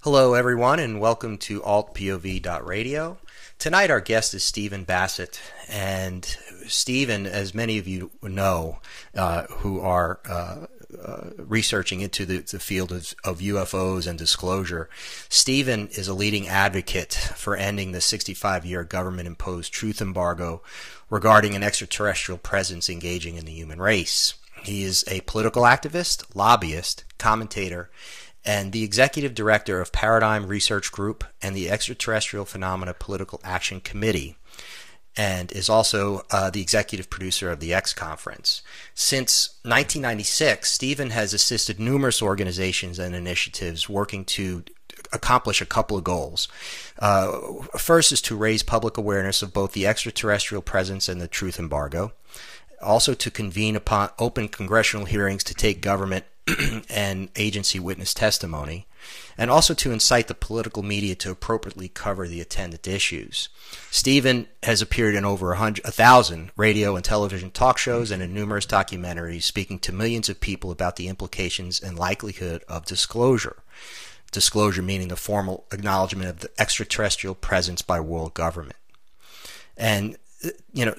Hello, everyone, and welcome to altPOV.radio. Tonight, our guest is Stephen Bassett, and Stephen, as many of you know, who are researching into the field of UFOs and disclosure, Stephen is a leading advocate for ending the 65-year government-imposed truth embargo regarding an extraterrestrial presence engaging in the human race. He is a political activist, lobbyist, commentator, and the executive director of Paradigm Research Group and the Extraterrestrial Phenomena Political Action Committee, and is also the executive producer of the X Conference. Since 1996, Stephen has assisted numerous organizations and initiatives working to accomplish a couple of goals. First is to raise public awareness of both the extraterrestrial presence and the truth embargo. Also to convene upon open congressional hearings to take government and agency witness testimony, and also to incite the political media to appropriately cover the attendant issues. Stephen has appeared in over 1,000 radio and television talk shows and in numerous documentaries, speaking to millions of people about the implications and likelihood of disclosure. Disclosure meaning the formal acknowledgement of the extraterrestrial presence by world government. And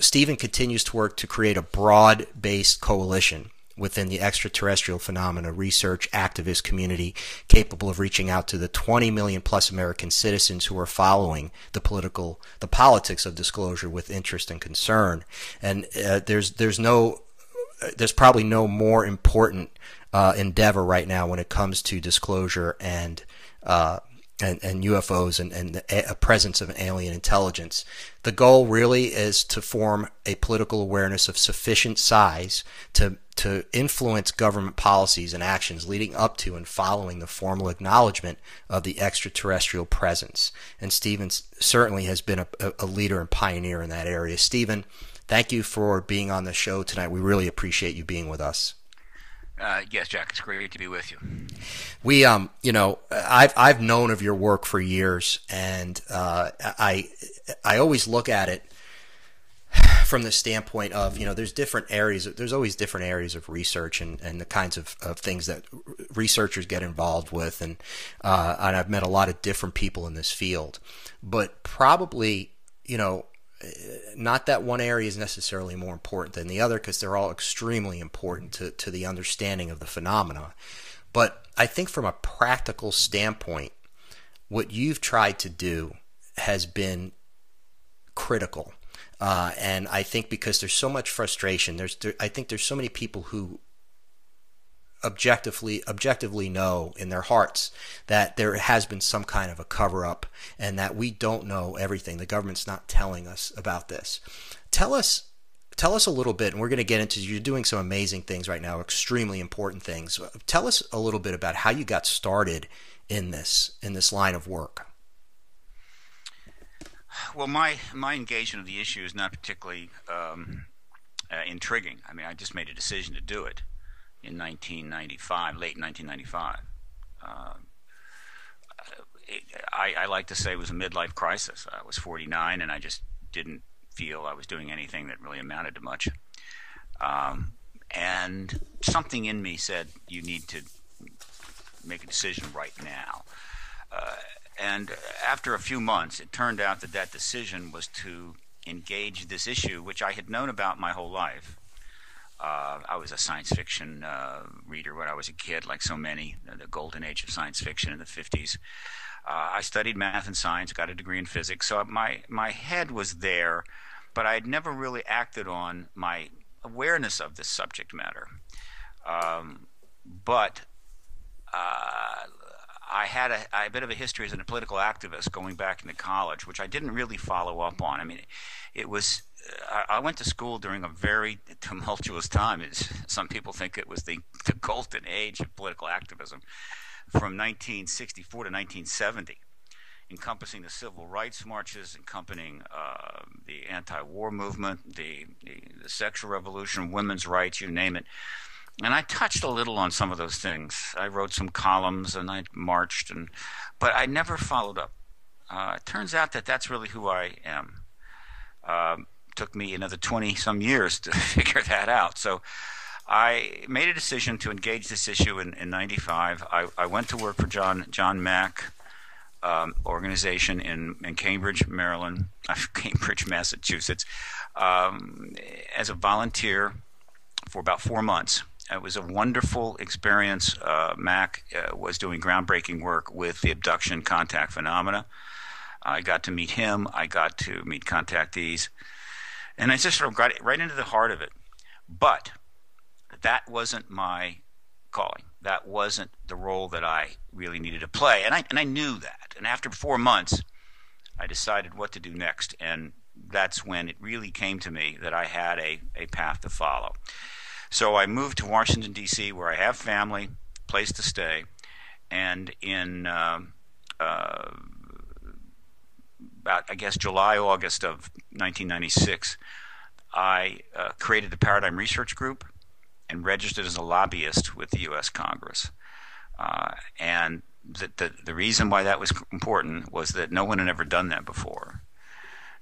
Stephen continues to work to create a broad-based coalition within the extraterrestrial phenomena research activist community capable of reaching out to the 20 million plus American citizens who are following the politics of disclosure with interest and concern. And there's probably no more important endeavor right now when it comes to disclosure and UFOs and the presence of an alien intelligence. The goal really is to form a political awareness of sufficient size to influence government policies and actions leading up to and following the formal acknowledgement of the extraterrestrial presence. And Stephen certainly has been a leader and pioneer in that area. Stephen, thank you for being on the show tonight. We really appreciate you being with us. Yes, Jack, it's great to be with you. We, I've known of your work for years, and I always look at it from the standpoint of, there's different areas. There's always different areas of research and the kinds of things that researchers get involved with, and I've met a lot of different people in this field, but probably, not that one area is necessarily more important than the other, because they're all extremely important to the understanding of the phenomena. But I think from a practical standpoint, what you've tried to do has been critical. And I think because there's so much frustration, I think there's so many people who objectively know in their hearts that there has been some kind of a cover-up and that we don't know everything. The government's not telling us about this. Tell us a little bit, and we're going to get into, you're doing some amazing things right now, extremely important things. Tell us a little bit about how you got started in this line of work. Well, my engagement of the issue is not particularly intriguing. I mean, I just made a decision to do it in 1995, late 1995. I like to say it was a midlife crisis. I was 49, and I just didn't feel I was doing anything that really amounted to much. And something in me said, you need to make a decision right now. And after a few months, it turned out that decision was to engage this issue, which I had known about my whole life. I was a science fiction reader when I was a kid, like so many, the golden age of science fiction in the 50s. I studied math and science, got a degree in physics, so my head was there, but I had never really acted on my awareness of this subject matter. But I had a bit of a history as a political activist going back into college, which I didn't really follow up on. I mean, it was I went to school during a very tumultuous time. Some people think it was the golden age of political activism from 1964 to 1970, encompassing the civil rights marches, encompassing the anti-war movement, the sexual revolution, women's rights, you name it. And I touched a little on some of those things. I wrote some columns and I marched, but I never followed up. It turns out that that's really who I am. Took me another 20-some years to figure that out. So I made a decision to engage this issue in 95. I went to work for John Mack organization in Cambridge, Maryland, Cambridge, Massachusetts, as a volunteer for about 4 months. It was a wonderful experience. Mac was doing groundbreaking work with the abduction contact phenomena. I got to meet him. I got to meet contactees. And I just sort of got right into the heart of it. But that wasn't my calling. That wasn't the role that I really needed to play. And I knew that. And after 4 months, I decided what to do next. And that's when it really came to me that I had a path to follow. So I moved to Washington, D.C., where I have family, place to stay. And in about, I guess, July, August of 1996, I created the Paradigm Research Group and registered as a lobbyist with the U.S. Congress. And the reason why that was important was that no one had ever done that before.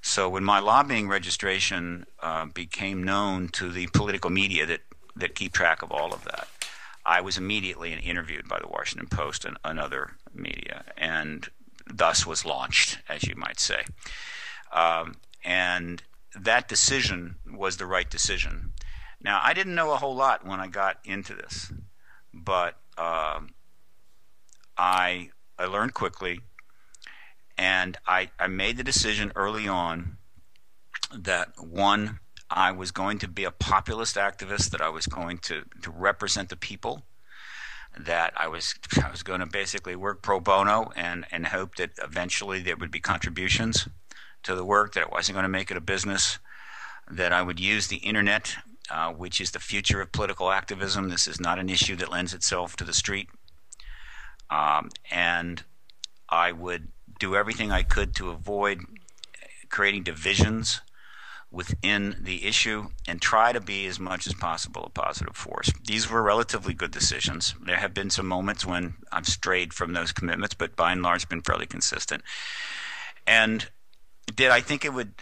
So when my lobbying registration became known to the political media that keep track of all of that, I was immediately interviewed by the Washington Post and other media, and thus was launched, as you might say. And that decision was the right decision. Now, I didn't know a whole lot when I got into this, but I learned quickly, and I made the decision early on that, one, I was going to be a populist activist, that I was going to represent the people, that I was going to basically work pro bono and hope that eventually there would be contributions to the work, that I wasn't going to make it a business, that I would use the internet, which is the future of political activism. This is not an issue that lends itself to the street. And I would do everything I could to avoid creating divisions within the issue and try to be as much as possible a positive force. These were relatively good decisions. There have been some moments when I've strayed from those commitments, but by and large been fairly consistent. And did I think it would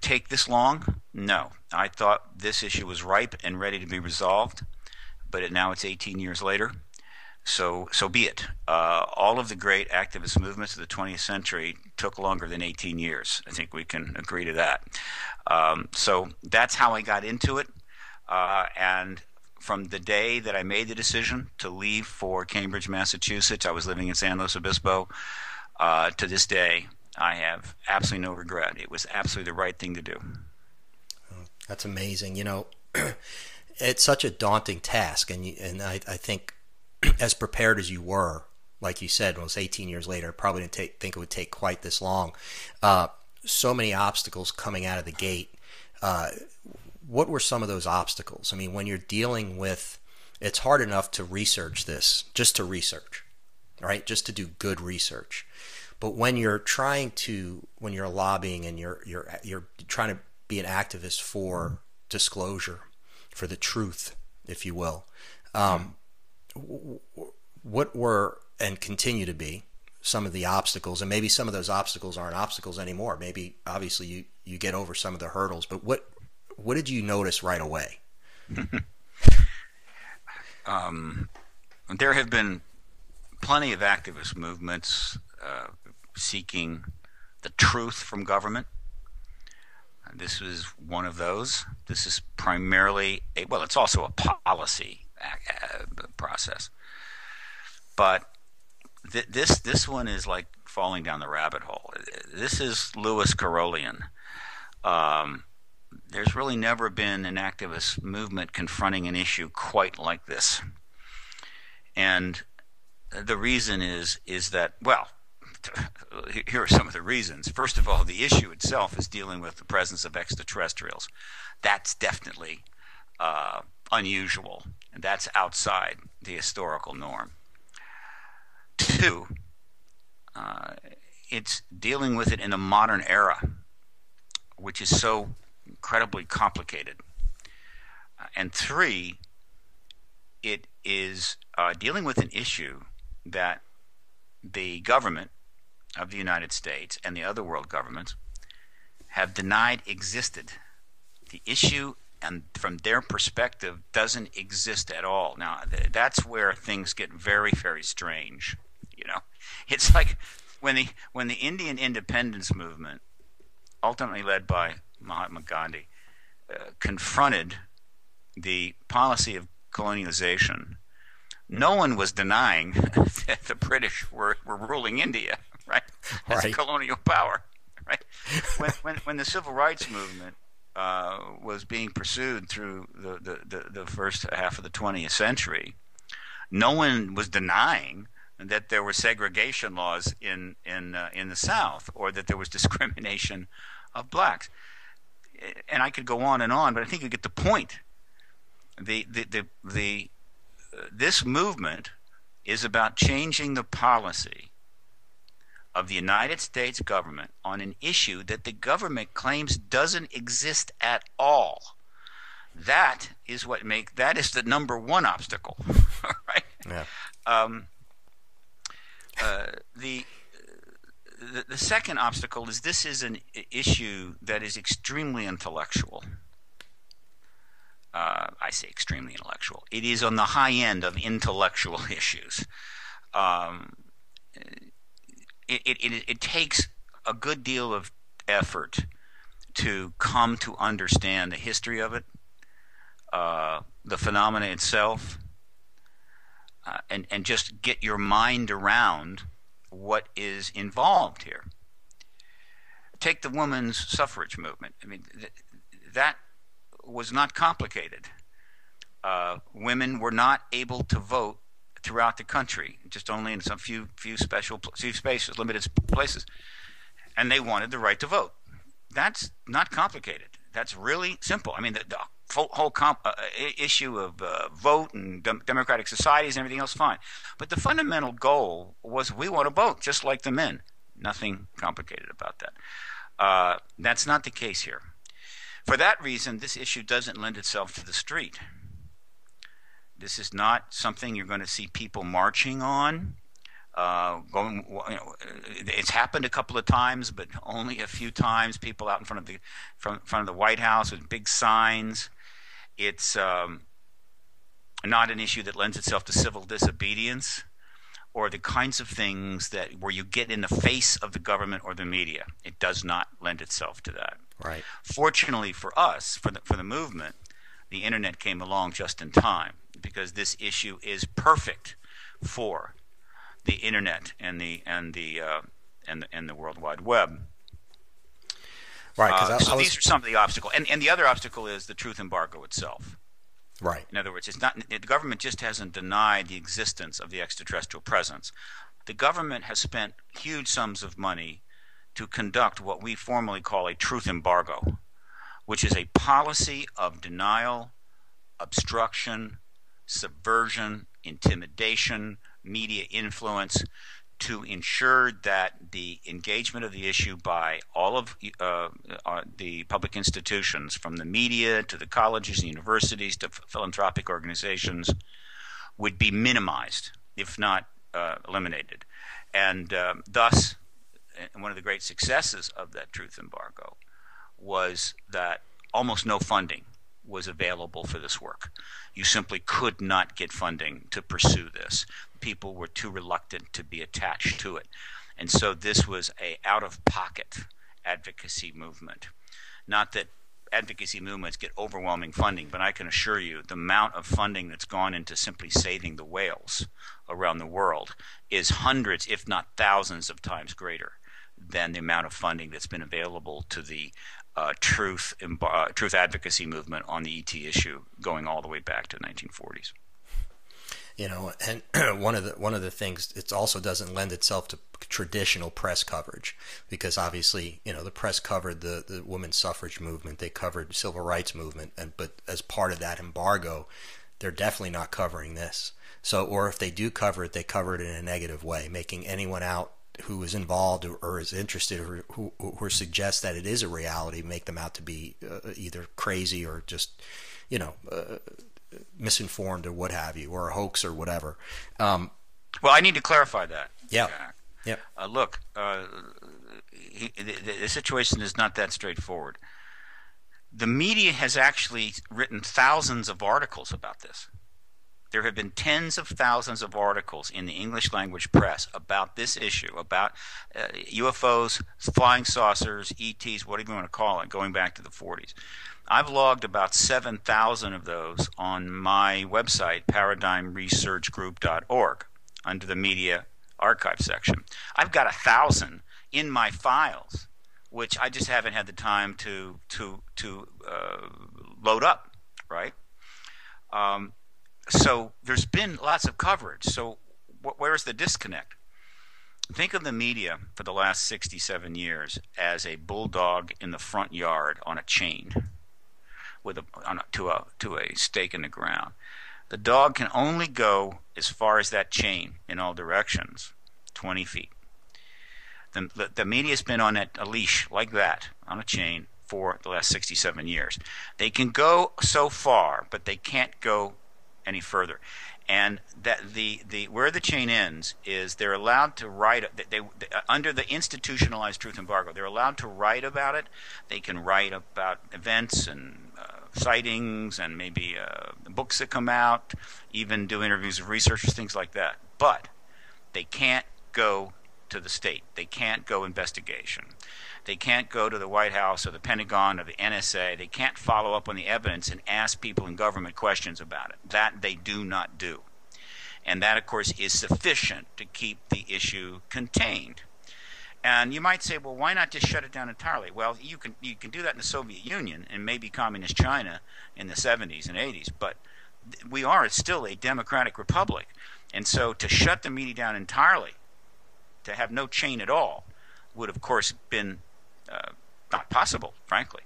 take this long? No. I thought this issue was ripe and ready to be resolved, but now it's 18 years later. So be it. All of the great activist movements of the 20th century took longer than 18 years. I think we can agree to that. So that's how I got into it. And from the day that I made the decision to leave for Cambridge, Massachusetts, I was living in San Luis Obispo, to this day, I have absolutely no regret. It was absolutely the right thing to do. That's amazing. You know, it's such a daunting task, and I think as prepared as you were, like you said, when it was 18 years later, probably didn't think it would take quite this long. So many obstacles coming out of the gate. What were some of those obstacles? I mean, when you're dealing with, it's hard enough to research this, just to research, right? Just to do good research. But when you're when you're lobbying and you're trying to be an activist for disclosure, for the truth, if you will, what were and continue to be some of the obstacles? And maybe some of those obstacles aren't obstacles anymore. Maybe obviously you get over some of the hurdles, but what did you notice right away? There have been plenty of activist movements seeking the truth from government. This was one of those. This is primarily it's also a policy process, but this one is like falling down the rabbit hole. This is Lewis Carrollian. There's really never been an activist movement confronting an issue quite like this, and the reason is that, well, here are some of the reasons. First of all, the issue itself is dealing with the presence of extraterrestrials. That's definitely unusual, and that's outside the historical norm. Two, it's dealing with it in a modern era, which is so incredibly complicated. And three, it is dealing with an issue that the government of the United States and the other world governments have denied existed. The issue, and from their perspective, doesn't exist at all. Now, that's where things get very, very strange. You know, it's like when the Indian independence movement, ultimately led by Mahatma Gandhi, confronted the policy of colonialization, no one was denying that the British were ruling India, right? As a colonial power, right? When the civil rights movement was being pursued through the first half of the 20th century, no one was denying that there were segregation laws in the South, or that there was discrimination of blacks. And I could go on, but I think you get the point. This movement is about changing the policy of the United States government on an issue that the government claims doesn't exist at all. That is the number one obstacle, right? Yeah. The second obstacle is this is an issue that is extremely intellectual. I say extremely intellectual. It is on the high end of intellectual issues. It takes a good deal of effort to come to understand the history of it, the phenomena itself, and just get your mind around what is involved here. Take the women's suffrage movement. I mean, that was not complicated. Women were not able to vote throughout the country, just only in some few spaces, limited places, and they wanted the right to vote. That's not complicated. That's really simple. I mean, the whole issue of vote and democratic societies and everything else, fine. But the fundamental goal was we want to vote just like the men. Nothing complicated about that. That's not the case here. For that reason, this issue doesn't lend itself to the street. This is not something you're going to see people marching on. It's happened a couple of times, but only a few times. People out in front of the White House with big signs. It's not an issue that lends itself to civil disobedience, or the kinds of things where you get in the face of the government or the media. It does not lend itself to that. Right. Fortunately for us, for the movement, the internet came along just in time, because this issue is perfect for the internet and the World Wide Web. Right. So these are some of the obstacles, and the other obstacle is the truth embargo itself. Right. In other words, the government just hasn't denied the existence of the extraterrestrial presence. The government has spent huge sums of money to conduct what we formally call a truth embargo, which is a policy of denial, obstruction, subversion, intimidation, media influence, to ensure that the engagement of the issue by all of the public institutions, from the media to the colleges and universities to philanthropic organizations, would be minimized, if not eliminated. And thus, one of the great successes of that truth embargo was that almost no funding was available for this work. You simply could not get funding to pursue this. People were too reluctant to be attached to it. And so this was a out-of-pocket advocacy movement. Not that advocacy movements get overwhelming funding, but I can assure you the amount of funding that's gone into simply saving the whales around the world is hundreds, if not thousands of times greater than the amount of funding that's been available to the truth advocacy movement on the ET issue going all the way back to the 1940s. You know, and one of the things, it also doesn't lend itself to traditional press coverage, because obviously, you know, the press covered the women's suffrage movement, they covered civil rights movement, but as part of that embargo, they're definitely not covering this. So, or if they do cover it, they cover it in a negative way, making anyone out who is involved or is interested or who suggests that it is a reality, make them out to be either crazy or just, you know, misinformed or what have you, or a hoax or whatever. Well, I need to clarify that. Yeah. Yeah. Look, the situation is not that straightforward. The media has actually written thousands of articles about this. There have been tens of thousands of articles in the English language press about this issue, about UFOs, flying saucers, ETs, whatever you want to call it, going back to the 40s. I've logged about 7,000 of those on my website, paradigmresearchgroup.org, under the media archive section. I've got 1,000 in my files, which I just haven't had the time to load up, right? So there's been lots of coverage. So where's the disconnect? Think of the media for the last 67 years as a bulldog in the front yard on a chain to a stake in the ground. The dog can only go as far as that chain in all directions, 20 feet. The media's been on a leash like that, on a chain, for the last 67 years. They can go so far, but they can't go any further. And that where the chain ends is they're allowed to write. They under the institutionalized truth embargo, they're allowed to write about it. They can write about events and sightings and maybe books that come out, even do interviews with researchers, things like that. But they can't go to the state. They can't go investigation. They can't go to the White House or the Pentagon or the NSA. They can't follow up on the evidence and ask people in government questions about it. That they do not do. And that, of course, is sufficient to keep the issue contained. And you might say, well, why not just shut it down entirely? Well, you can do that in the Soviet Union and maybe Communist China in the 70s and 80s, but we are still a democratic republic. And so to shut the media down entirely, to have no chain at all, would, of course, been not possible, frankly.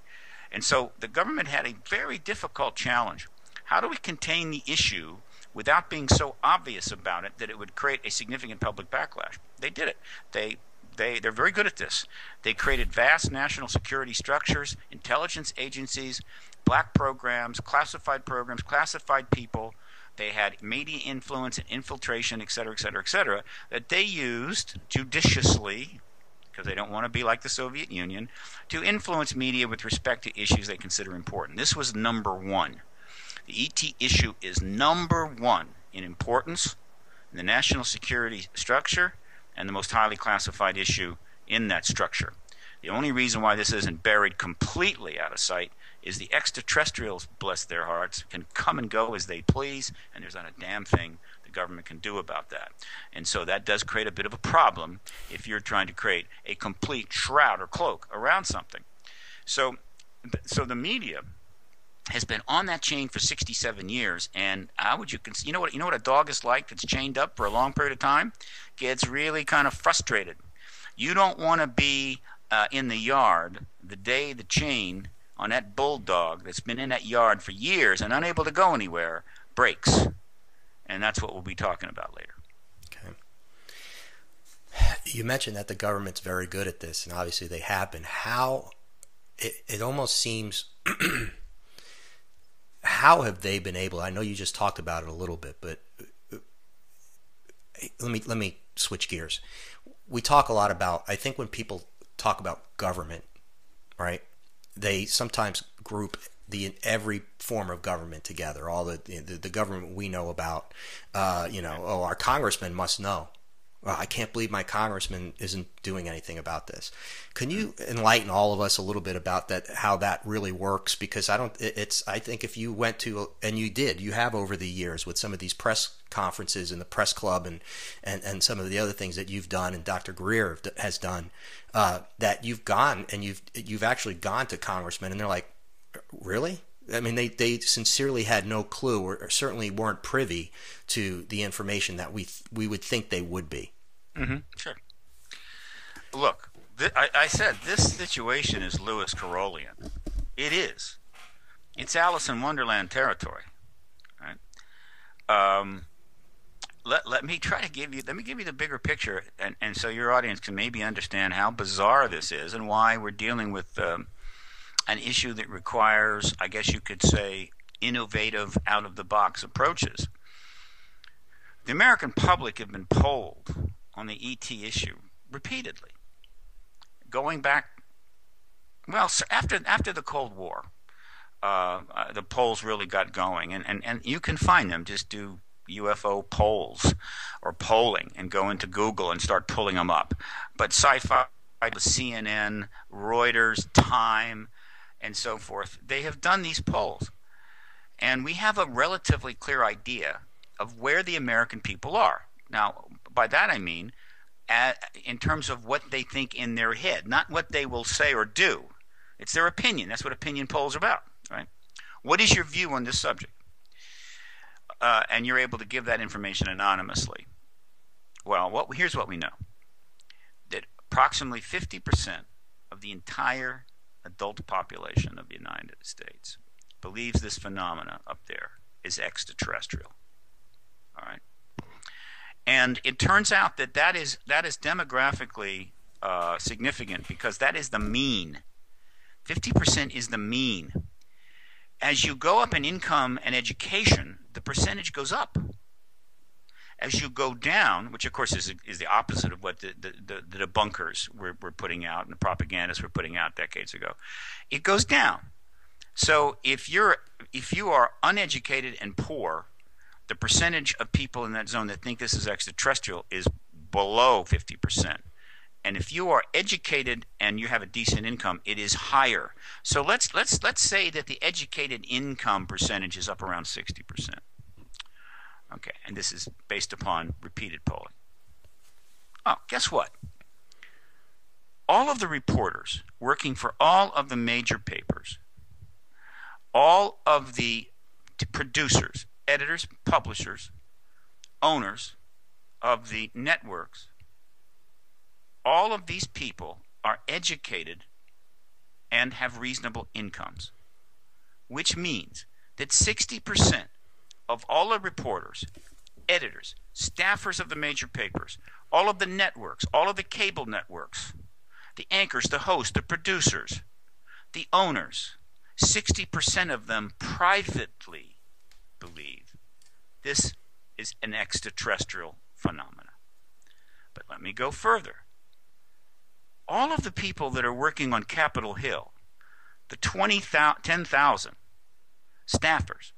And so the government had a very difficult challenge. How do we contain the issue without being so obvious about it that it would create a significant public backlash? They did it. They're very good at this. They created vast national security structures, intelligence agencies, black programs, classified people. They had media influence and infiltration, et cetera, that they used judiciously, because they don't want to be like the Soviet Union, to influence media with respect to issues they consider important. This was number one. The ET issue is number one in importance in the national security structure and the most highly classified issue in that structure. The only reason why this isn't buried completely out of sight is the extraterrestrials, bless their hearts, can come and go as they please, and there's not a damn thing the government can do about that. And so that does create a bit of a problem if you're trying to create a complete shroud or cloak around something. So the media has been on that chain for 67 years, and how would you you know what a dog is like that's chained up for a long period of time? Gets really kind of frustrated. You don't want to be in the yard the day the chain on that bulldog that's been in that yard for years and unable to go anywhere breaks. And that's what we'll be talking about later. Okay. You mentioned that the government's very good at this, and obviously they have been. How it almost seems how have they been able? I know you just talked about it a little bit, but let me switch gears. We talk a lot about, I think when people talk about government, right, they sometimes group every form of government together. All the government we know about, our congressman must know. Well, I can't believe my congressman isn't doing anything about this. Can you enlighten all of us a little bit about that, how that really works? Because I think if you went to, and you have over the years with some of these press conferences and the press club and some of the other things that you've done and Dr. Greer has done, that you've gone and you've actually gone to congressmen and they're like, really? I mean, they sincerely had no clue or certainly weren't privy to the information that we would think they would be. Mm-hmm. Sure. Look, I said this situation is Lewis Carrollian. It is. It's Alice in Wonderland territory. Right? Let me give you the bigger picture, and so your audience can maybe understand how bizarre this is and why we're dealing with an issue that requires, I guess you could say, innovative, out-of-the-box approaches. The American public have been polled on the ET issue repeatedly, going back, well, after the Cold War. The polls really got going, and you can find them. Just do UFO polls or polling and go into Google and start pulling them up. But sci-fi, CNN, Reuters, Time, and so forth, they have done these polls. And we have a relatively clear idea of where the American people are. Now, by that I mean in terms of what they think in their head, not what they will say or do. It's their opinion. That's what opinion polls are about, right? What is your view on this subject? And you're able to give that information anonymously. Well, here's what we know. That approximately 50% of the entire adult population of the United States believes this phenomena up there is extraterrestrial. All right? And it turns out that is demographically significant because that is the mean. 50% is the mean. As you go up in income and education, the percentage goes up. As you go down, which of course is the opposite of what the debunkers were putting out and the propagandists were putting out decades ago, it goes down. So if you are uneducated and poor, the percentage of people in that zone that think this is extraterrestrial is below 50%. And if you are educated and you have a decent income, it is higher. So let's say that the educated income percentage is up around 60%. Okay, and this is based upon repeated polling. Oh, guess what? All of the reporters working for all of the major papers, all of the producers, editors, publishers, owners of the networks, all of these people are educated and have reasonable incomes, which means that 60% of all the reporters, editors, staffers of the major papers, all of the networks, all of the cable networks, the anchors, the hosts, the producers, the owners, 60% of them privately believe this is an extraterrestrial phenomena. But let me go further. All of the people that are working on Capitol Hill, the 10,000 staffers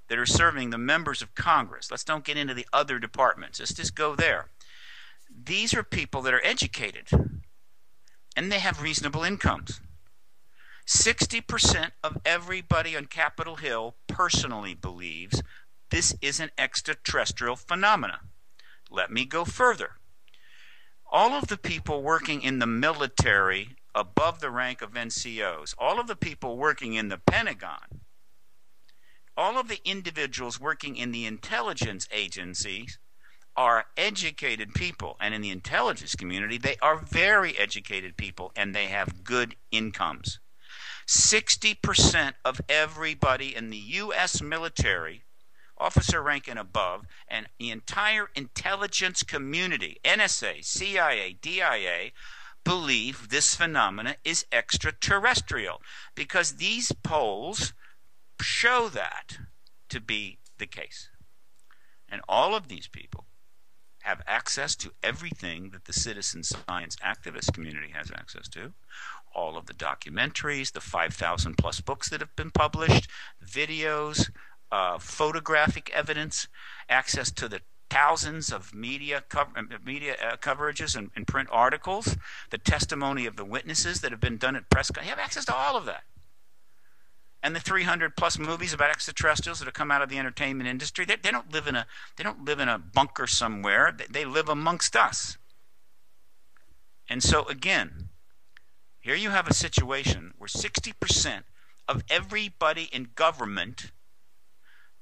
that are serving the members of Congress, let's don't get into the other departments, let's just go there. These are people that are educated and they have reasonable incomes. 60% of everybody on Capitol Hill personally believes this is an extraterrestrial phenomena. Let me go further. All of the people working in the military above the rank of NCOs, all of the people working in the Pentagon, all of the individuals working in the intelligence agencies are educated people. And in the intelligence community, they are very educated people and they have good incomes. 60% of everybody in the U.S. military, officer rank and above, and the entire intelligence community, NSA, CIA, DIA, believe this phenomena is extraterrestrial because these polls show that to be the case. And all of these people have access to everything that the citizen science activist community has access to. All of the documentaries, the 5,000 plus books that have been published, videos, photographic evidence, access to the thousands of media coverages and print articles, the testimony of the witnesses that have been done at press. You have access to all of that. And the 300 plus movies about extraterrestrials that have come out of the entertainment industry, they don't live in a bunker somewhere. They live amongst us. And so again, here you have a situation where 60% of everybody in government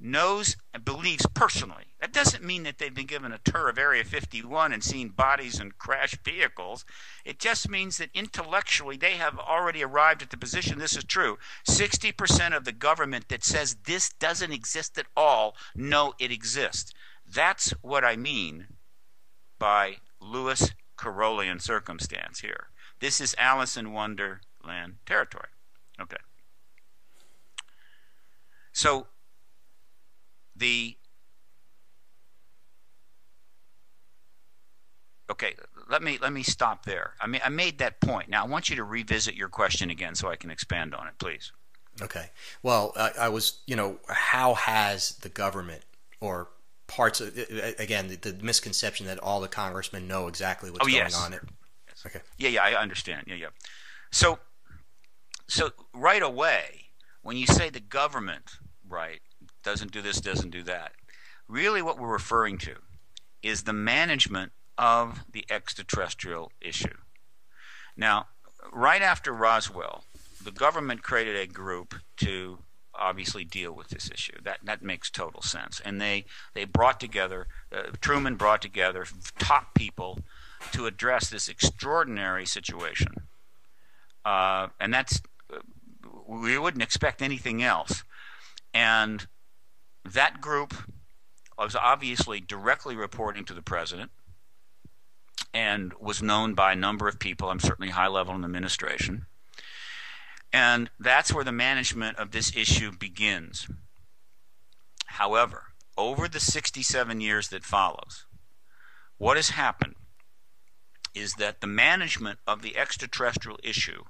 knows and believes personally. That doesn't mean that they've been given a tour of Area 51 and seen bodies and crashed vehicles. It just means that intellectually they have already arrived at the position this is true. 60% of the government that says this doesn't exist at all know it exists. That's what I mean by Lewis Carrollian circumstance here. This is Alice in Wonderland territory. Okay. So let me stop there. I made that point. Now I want you to revisit your question again so I can expand on it, please. Okay. Well, I was, how has the government or parts of, again, the misconception that all the congressmen know exactly what's going on. Yes. Okay. Yeah, I understand. Yeah. So right away, when you say the government, right, doesn't do this, doesn't do that, really what we're referring to is the management of the extraterrestrial issue. Now, right after Roswell, the government created a group to obviously deal with this issue. That makes total sense. And they brought together, Truman brought together top people to address this extraordinary situation. And that's, we wouldn't expect anything else. And that group was obviously directly reporting to the president and was known by a number of people. I'm certainly high level in the administration. And that's where the management of this issue begins. However, over the 67 years that follows, what has happened is that the management of the extraterrestrial issue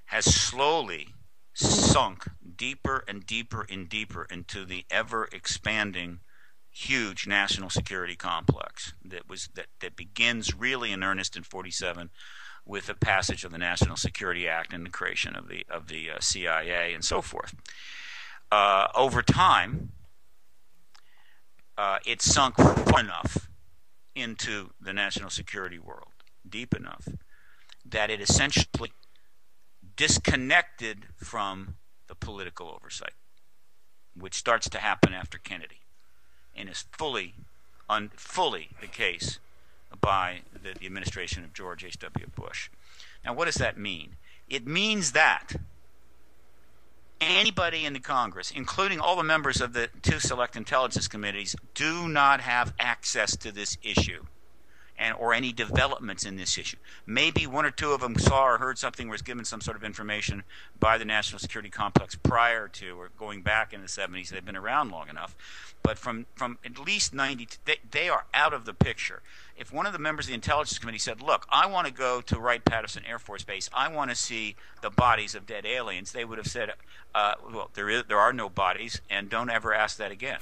has slowly sunk deeper and deeper and deeper into the ever-expanding, huge national security complex that begins really in earnest in 47 with the passage of the National Security Act and the creation of the CIA and so forth. Over time, it sunk far enough into the national security world, deep enough, that it essentially disconnected from the political oversight, which starts to happen after Kennedy, and is fully the case by the administration of George H.W. Bush. Now, what does that mean? It means that anybody in the Congress, including all the members of the two select intelligence committees, do not have access to this issue or any developments in this issue. Maybe one or two of them saw or heard something or was given some sort of information by the national security complex prior to or going back in the 70s. They've been around long enough. But from at least 90, they are out of the picture. If one of the members of the Intelligence Committee said, look, I want to go to Wright-Patterson Air Force Base, I want to see the bodies of dead aliens, they would have said, well, there are no bodies, and don't ever ask that again,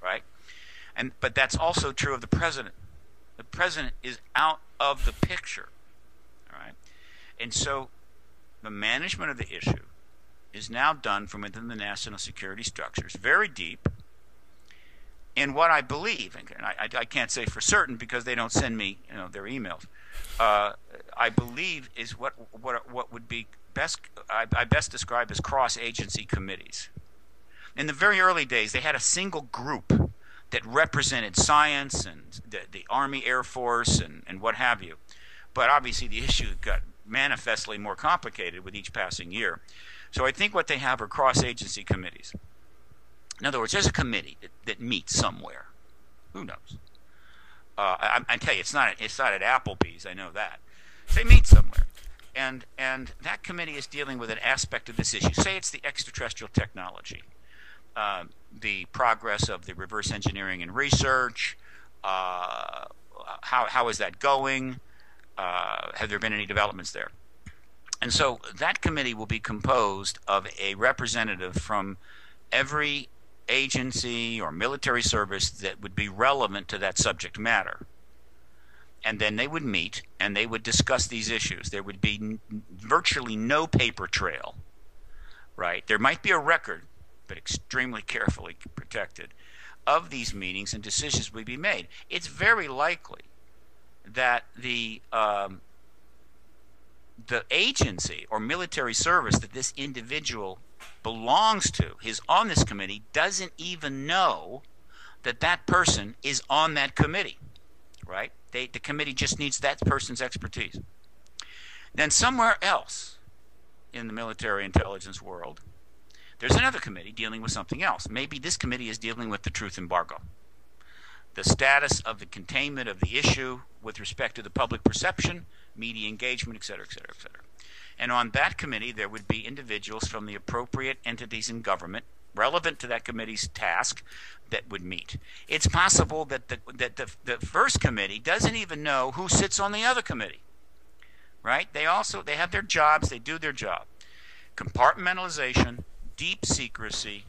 right? But that's also true of the president. The president is out of the picture, all right? And so the management of the issue is now done from within the national security structures, very deep. And what I believe, and I can't say for certain because they don't send me their emails, I believe is what would be best, I best describe as cross-agency committees. In the very early days, they had a single group that represented science and the Army, Air Force, and what have you. But obviously the issue got manifestly more complicated with each passing year. So I think what they have are cross-agency committees. In other words, there's a committee that meets somewhere. Who knows? I tell you, it's not at Applebee's. I know that. They meet somewhere, and that committee is dealing with an aspect of this issue. Say it's the extraterrestrial technology, the progress of the reverse engineering and research. How is that going? Have there been any developments there? And so that committee will be composed of a representative from every agency or military service that would be relevant to that subject matter. And then they would meet and they would discuss these issues. There would be virtually no paper trail, right? There might be a record, but extremely carefully protected, of these meetings, and decisions would be made. It's very likely that the agency or military service that this individual belongs to, is on this committee, doesn't even know that that person is on that committee, right? The committee just needs that person's expertise. Then somewhere else in the military intelligence world, there's another committee dealing with something else. Maybe this committee is dealing with the truth embargo, the status of the containment of the issue with respect to the public perception, media engagement, et cetera, et cetera, et cetera. And on that committee, there would be individuals from the appropriate entities in government relevant to that committee's task that would meet. It's possible that the first committee doesn't even know who sits on the other committee, right? They have their jobs, they do their job. Compartmentalization, deep secrecy,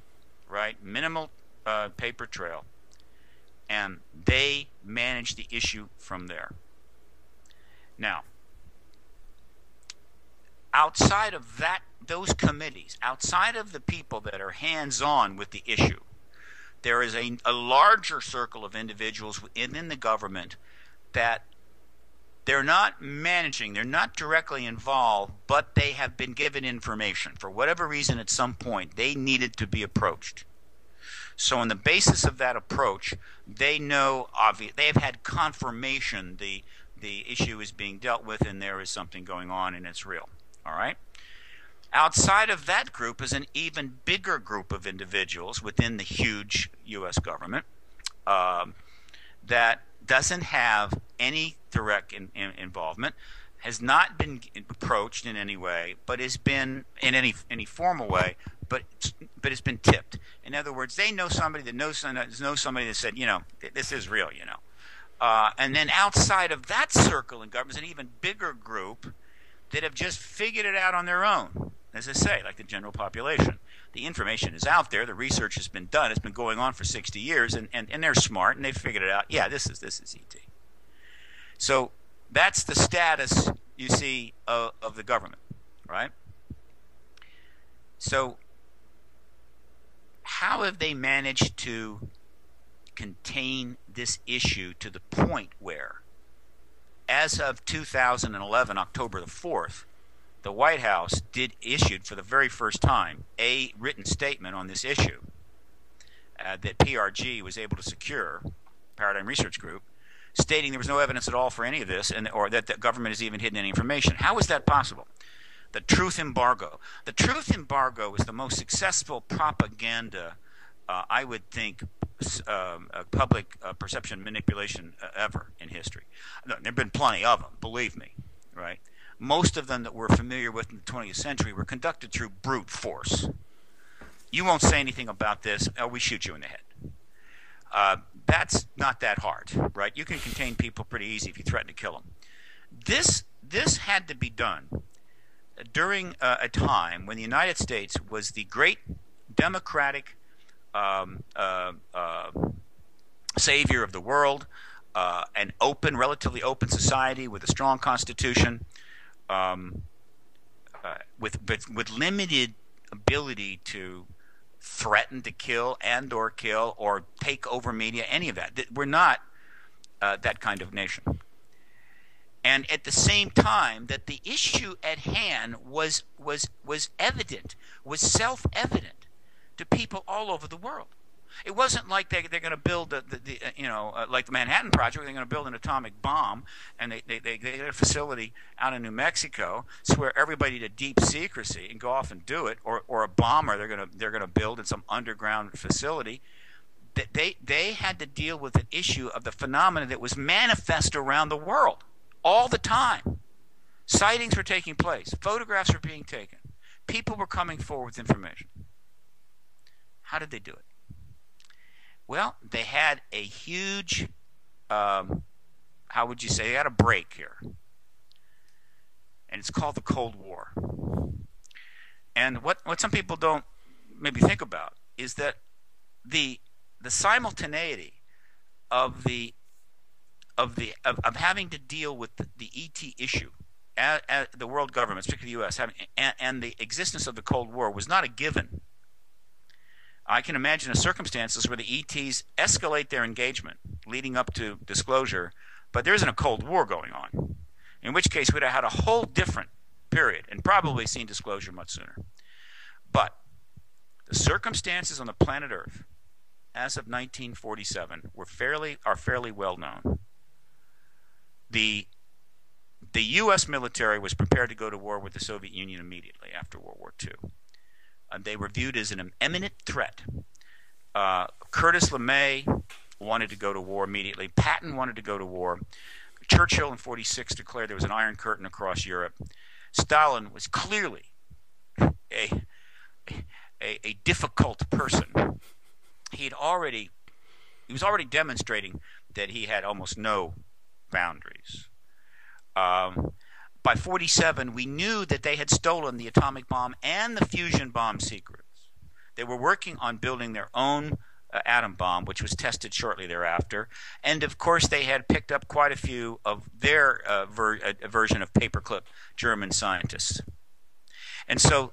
right? Minimal paper trail. and they manage the issue from there. Now, outside of those committees, outside of the people that are hands-on with the issue, there is a larger circle of individuals within the government that they're not managing, they're not directly involved, but they have been given information. For whatever reason, at some point, they needed to be approached. So on the basis of that approach, they know, they have had confirmation the issue is being dealt with and there is something going on and it's real. All right? Outside of that group is an even bigger group of individuals within the huge U.S. government that doesn't have any direct involvement, has not been approached in any way, but has been in any formal way, but it's been tipped. In other words, they know somebody that knows somebody that said, this is real, and then outside of that circle in government is an even bigger group that have just figured it out on their own. As I say, like the general population. The information is out there. The research has been done. It's been going on for 60 years, and they're smart, and they've figured it out. Yeah, this is ET. So that's the status, you see, of the government, right? So how have they managed to contain this issue to the point where, as of 2011, October the 4th, the White House issued for the very first time a written statement on this issue that PRG was able to secure, Paradigm Research Group, stating there was no evidence at all for any of this, or that the government has even hidden any information. How is that possible? The truth embargo. The truth embargo is the most successful propaganda, I would think, public perception manipulation ever in history. There have been plenty of them, believe me, right? Most of them that we're familiar with in the 20th century were conducted through brute force. You won't say anything about this, or we shoot you in the head. That's not that hard, right? You can contain people pretty easy if you threaten to kill them. This had to be done during a time when the United States was the great democratic savior of the world, an open, relatively open society with a strong constitution, with limited ability to threaten to kill or kill or take over media, any of that. We're not that kind of nation. And at the same time, that the issue at hand was evident, was self-evident to people all over the world. It wasn't like they're going to build like the Manhattan Project. They're going to build an atomic bomb, and they get a facility out in New Mexico, swear everybody to deep secrecy, and go off and do it. Or a bomber they're going to build in some underground facility. They had to deal with an issue of the phenomena that was manifest around the world all the time. Sightings were taking place. Photographs were being taken. People were coming forward with information. How did they do it? Well, they had a huge, how would you say, they had a break here. And it's called the Cold War. And what some people don't maybe think about is that the simultaneity of having to deal with the ET issue, the world government, particularly the U.S., and the existence of the Cold War was not a given. I can imagine circumstances where the ETs escalate their engagement leading up to disclosure, but there isn't a Cold War going on, in which case we'd have had a whole different period and probably seen disclosure much sooner. But the circumstances on the planet Earth as of 1947 are fairly well known. The U.S. military was prepared to go to war with the Soviet Union immediately after World War II. They were viewed as an imminent threat. Curtis LeMay wanted to go to war immediately. Patton wanted to go to war. Churchill in 1946 declared there was an Iron Curtain across Europe. Stalin was clearly a difficult person. He was already demonstrating that he had almost no boundaries. By 1947, we knew that they had stolen the atomic bomb and the fusion bomb secrets. They were working on building their own atom bomb, which was tested shortly thereafter. And of course, they had picked up quite a few of their version of paperclip German scientists. And so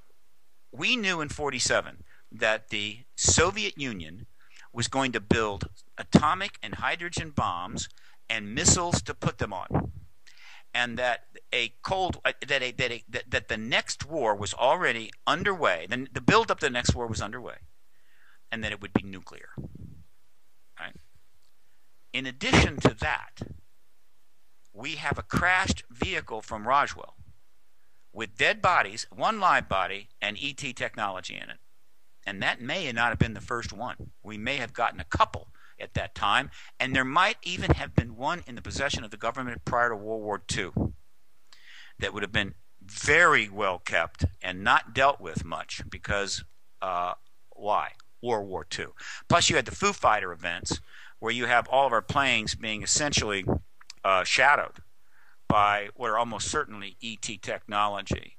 we knew in 1947 that the Soviet Union was going to build atomic and hydrogen bombs and missiles to put them on, and that that the next war was already underway. Then the build up to the next war was underway, and that it would be nuclear. Right? In addition to that, we have a crashed vehicle from Roswell with dead bodies, one live body, and ET technology in it. And that may not have been the first one. We may have gotten a couple at that time, and there might even have been one in the possession of the government prior to World War II that would have been very well kept and not dealt with much because why? World War II. Plus you had the Foo Fighter events where you have all of our planes being essentially shadowed by what are almost certainly ET technology.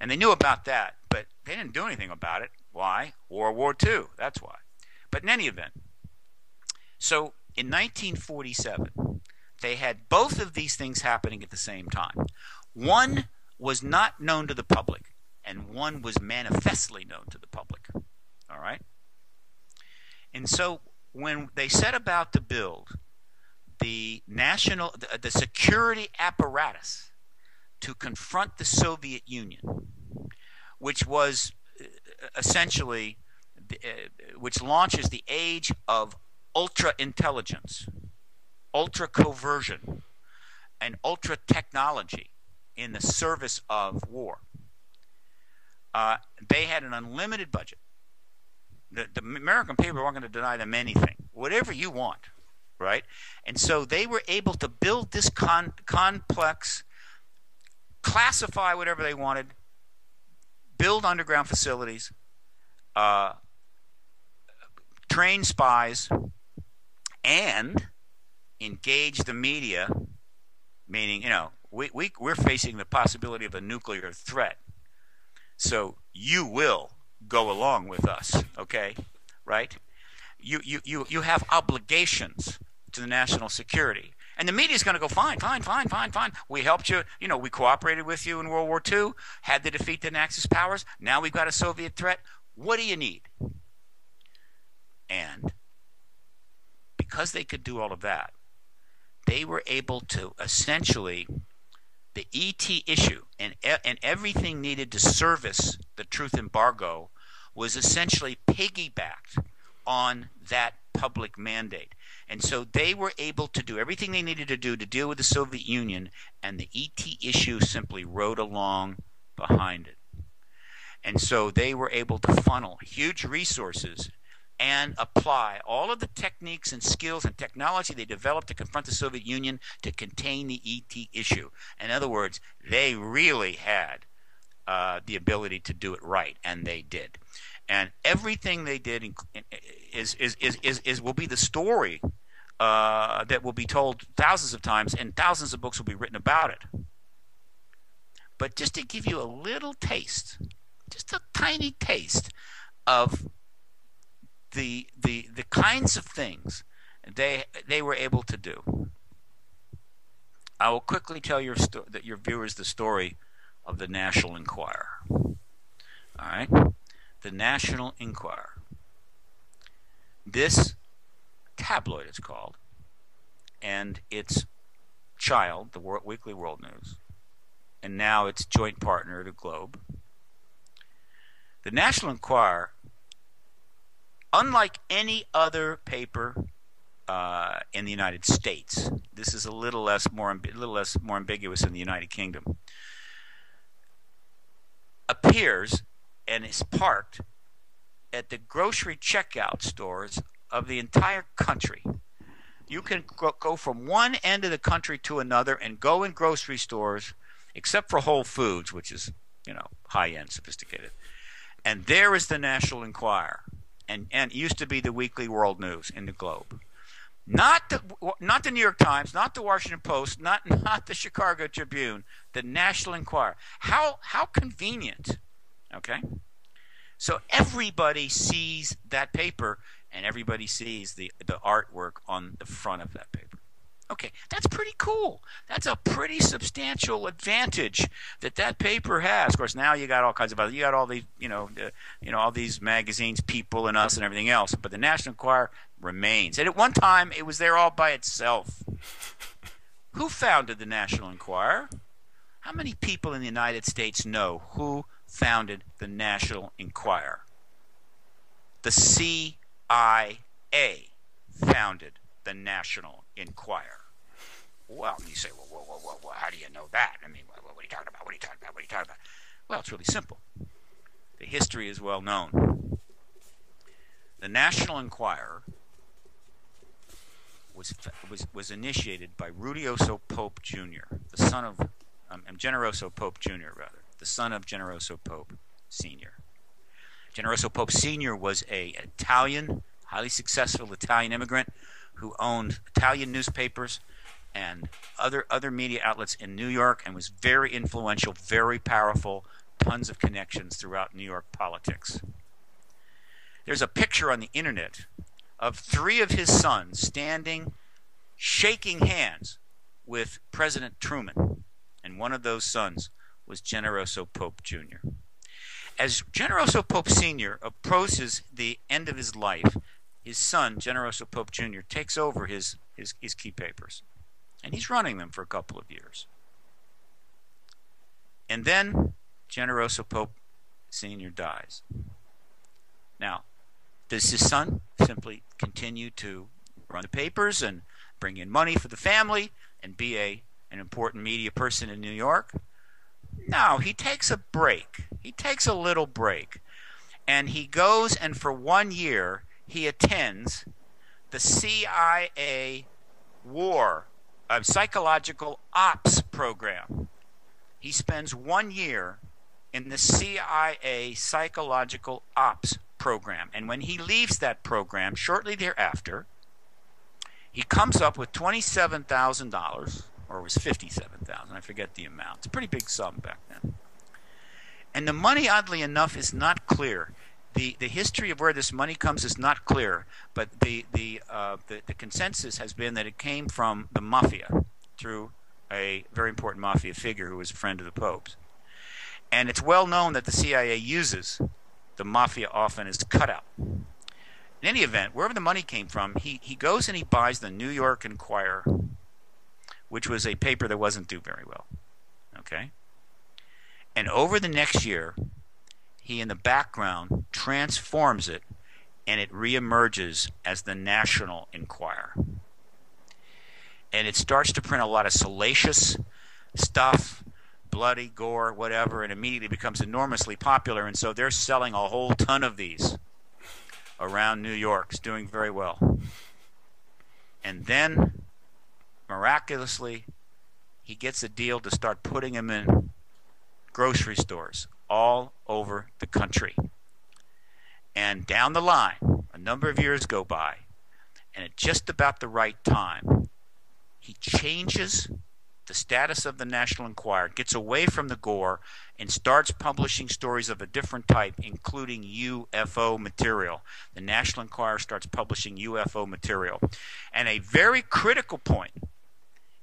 And they knew about that, but they didn't do anything about it. Why? World War II. That's why. But in any event, so in 1947, they had both of these things happening at the same time. One was not known to the public, and one was manifestly known to the public. All right? And so when they set about to build the security apparatus to confront the Soviet Union, which was essentially, which launches the age of ultra-intelligence, ultra-coversion, and ultra-technology in the service of war. They had an unlimited budget. The American people weren't going to deny them anything. Whatever you want, right? And so they were able to build this complex, classify whatever they wanted, build underground facilities, train spies, and engage the media, meaning, we're facing the possibility of a nuclear threat. So you will go along with us, okay? Right? You have obligations to the national security. And the media is going to go, fine. We helped you. We cooperated with you in World War II, had to defeat the Axis powers. Now we've got a Soviet threat. What do you need? And because they could do all of that, they were able to essentially, the ET issue and everything needed to service the truth embargo was essentially piggybacked on that public mandate. And so they were able to do everything they needed to do to deal with the Soviet Union, and the ET issue simply rode along behind it. And so they were able to funnel huge resources and apply all of the techniques and skills and technology they developed to confront the Soviet Union to contain the ET issue. In other words, they really had the ability to do it right, and they did. And everything they did will be the story that will be told thousands of times, and thousands of books will be written about it. But just to give you a little taste, just a tiny taste of the kinds of things they were able to do, I will quickly tell your viewers the story of the National Enquirer. All right? The National Enquirer. This tabloid, it's called, and its child, the Weekly World News, and now its joint partner, the Globe. The National Enquirer, unlike any other paper in the United States, this is a little less more ambiguous in the United Kingdom, appears and is parked at the grocery checkout stores of the entire country. You can go from one end of the country to another and go in grocery stores, except for Whole Foods, which is, high-end, sophisticated. And there is the National Enquirer, and it used to be the Weekly World News in the Globe. Not the New York Times, not the Washington Post, not the Chicago Tribune, the National Enquirer. How convenient, okay? So everybody sees that paper and everybody sees the artwork on the front of that paper. Okay, that's pretty cool. That's a pretty substantial advantage that paper has. Of course, now you got all kinds of other. You got all these, all these magazines, People and Us, and everything else. But the National Enquirer remains. And at one time, it was there all by itself. Who founded the National Enquirer? How many people in the United States know who founded the National Enquirer? The CIA founded the National Enquirer. Well, you say, well, how do you know that? I mean, what are you talking about? What are you talking about? What are you talking about? Well, it's really simple. The history is well known. The National Enquirer was initiated by Rudiyoso Pope Jr., the son of Generoso Pope Jr., rather, the son of Generoso Pope Sr. Generoso Pope Sr. was an Italian, highly successful Italian immigrant who owned Italian newspapers and other media outlets in New York, and was very influential, very powerful, tons of connections throughout New York politics. There's a picture on the internet of 3 of his sons standing, shaking hands with President Truman, and one of those sons was Generoso Pope Jr. As Generoso Pope Sr. approaches the end of his life, his son, Generoso Pope Jr., takes over his key papers. And he's running them for a couple of years. And then Generoso Pope Sr. dies. Now, does his son simply continue to run the papers and bring in money for the family and be an important media person in New York? No, he takes a break. He takes a little break. And he goes, and for 1 year, he attends the CIA psychological ops program. He spends 1 year in the CIA psychological ops program. And when he leaves that program, shortly thereafter, he comes up with $27,000, or it was $57,000, I forget the amount. It's a pretty big sum back then. And the money, oddly enough, is not clear. The history of where this money comes is not clear, but the consensus has been that it came from the mafia through a very important mafia figure who was a friend of the Pope's. And it's well known that the CIA uses the mafia often as cutout. In any event, wherever the money came from, he goes and he buys the New York Enquirer, which was a paper that wasn't doing very well. Okay? And over the next year, he in the background transforms it, and it reemerges as the National Enquirer. And it starts to print a lot of salacious stuff, bloody, gore, whatever, and immediately becomes enormously popular. And so they're selling a whole ton of these around New York. It's doing very well. And then, miraculously, he gets a deal to start putting them in grocery stores all over the country. And down the line, a number of years go by, and at just about the right time, he changes the status of the National Enquirer, gets away from the gore, and starts publishing stories of a different type, including UFO material. The National Enquirer starts publishing UFO material. And a very critical point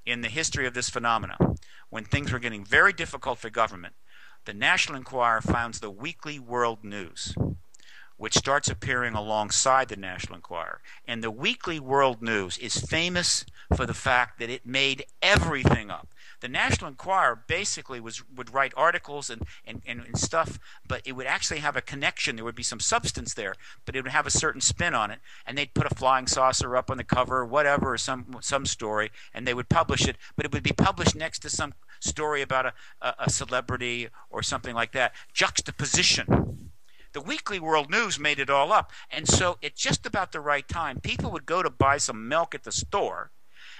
in the history of this phenomenon, when things were getting very difficult for government, the National Enquirer founds the Weekly World News, which starts appearing alongside the National Enquirer. And the Weekly World News is famous for the fact that it made everything up. The National Enquirer basically would write articles and stuff, but it would actually have a connection. There would be some substance there, but it would have a certain spin on it. And they'd put a flying saucer up on the cover or whatever, or some story, and they would publish it, but it would be published next to some story about a celebrity or something like that. Juxtaposition. The Weekly World News made it all up. And so at just about the right time, people would go to buy some milk at the store,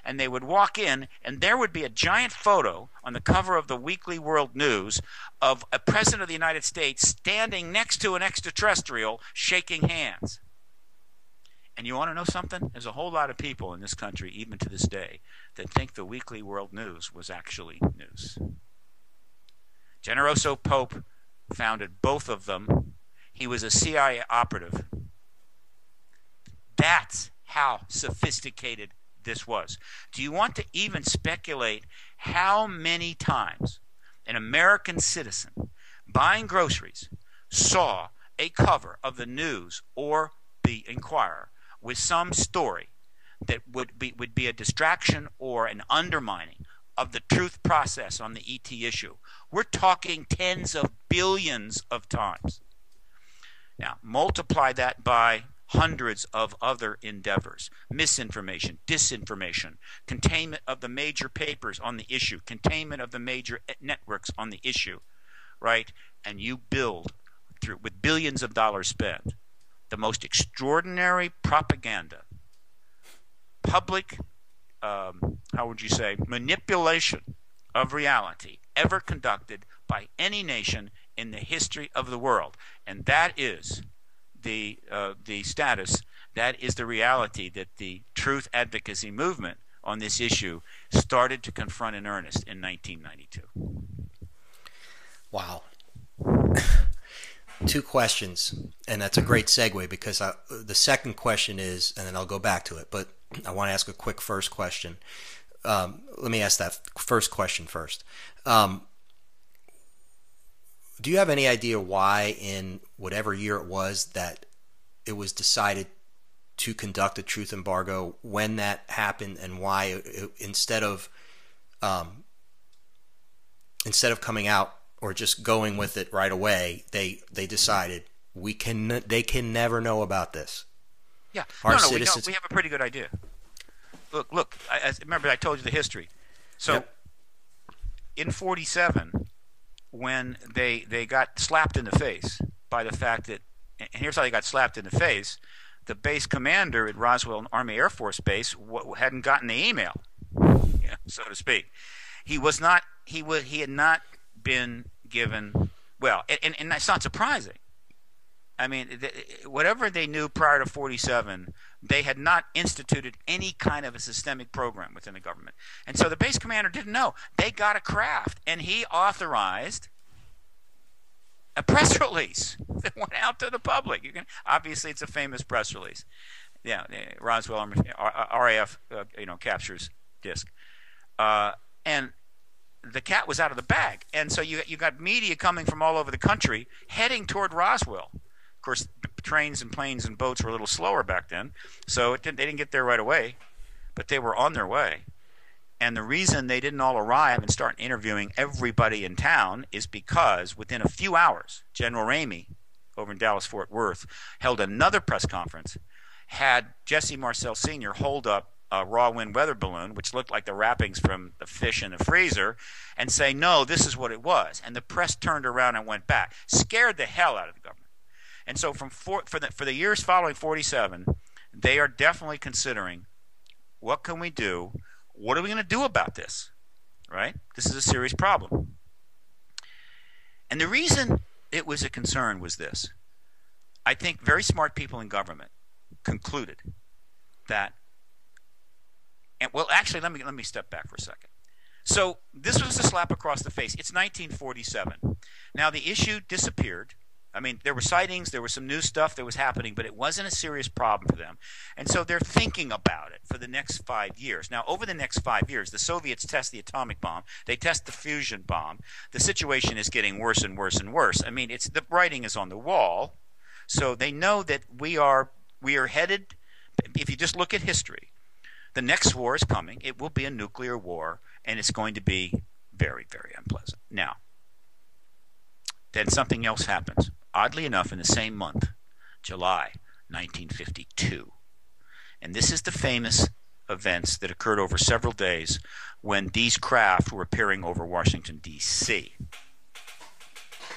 and they would walk in, and there would be a giant photo on the cover of the Weekly World News of a president of the United States standing next to an extraterrestrial shaking hands. And you want to know something? There's a whole lot of people in this country, even to this day, that think the Weekly World News was actually news. Generoso Pope founded both of them. He was a CIA operative. That's how sophisticated this was. Do you want to even speculate how many times an American citizen buying groceries saw a cover of the news or the Enquirer with some story that would be a distraction or an undermining of the truth process on the ET issue? We're talking tens of billions of times. Now, multiply that by hundreds of other endeavors: misinformation, disinformation, containment of the major papers on the issue, containment of the major networks on the issue, right? And you build, with billions of dollars spent, the most extraordinary propaganda, public, how would you say, manipulation of reality ever conducted by any nation in the history of the world. And that is the status, that is the reality that the truth advocacy movement on this issue started to confront in earnest in 1992. Wow. Two questions, and that's a great segue, because the second question is, and then I'll go back to it, but I want to ask a quick first question. Let me ask that first question first. Do you have any idea why, in whatever year it was that it was decided to conduct a truth embargo, when that happened, and why instead of coming out or just going with it right away, they decided they can never know about this? Yeah, citizens. We have a pretty good idea. Look. Remember, I told you the history. So, yep. In '47, when they got slapped in the face by the fact that, and here's how they got slapped in the face: the base commander at Roswell Army Air Force Base hadn't gotten the email, so to speak. He had not been given, well, and that's not surprising. I mean, whatever they knew prior to '47, they had not instituted any kind of a systemic program within the government. And so the base commander didn't know. They got a craft, and he authorized a press release that went out to the public. Obviously, it's a famous press release. Yeah, Roswell RAF, captures disc. And the cat was out of the bag. And so you got media coming from all over the country heading toward Roswell. Of course, trains and planes and boats were a little slower back then, so they didn't get there right away, but they were on their way. And the reason they didn't all arrive and start interviewing everybody in town is because within a few hours, General Ramey over in Dallas-Fort Worth held another press conference, had Jesse Marcel Sr. hold up a raw wind weather balloon, which looked like the wrappings from the fish in the freezer, and say, no, this is what it was. And the press turned around and went back. Scared the hell out of the government. And so for the years following '47, they are definitely considering, what can we do? What are we going to do about this? Right? This is a serious problem. And the reason it was a concern was this. I think very smart people in government concluded that, and well, actually, let me step back for a second. So this was a slap across the face. It's 1947. Now the issue disappeared. I mean, there were sightings, there was some new stuff that was happening, but it wasn't a serious problem for them. And so they're thinking about it for the next 5 years. Now, over the next 5 years, the Soviets test the atomic bomb. They test the fusion bomb. The situation is getting worse and worse and worse. I mean, the writing is on the wall. So they know that we are headed, if you just look at history, the next war is coming. It will be a nuclear war, and it's going to be very, very unpleasant. Now, then something else happens. Oddly enough, in the same month, July 1952. And this is the famous events that occurred over several days when these craft were appearing over Washington, D.C.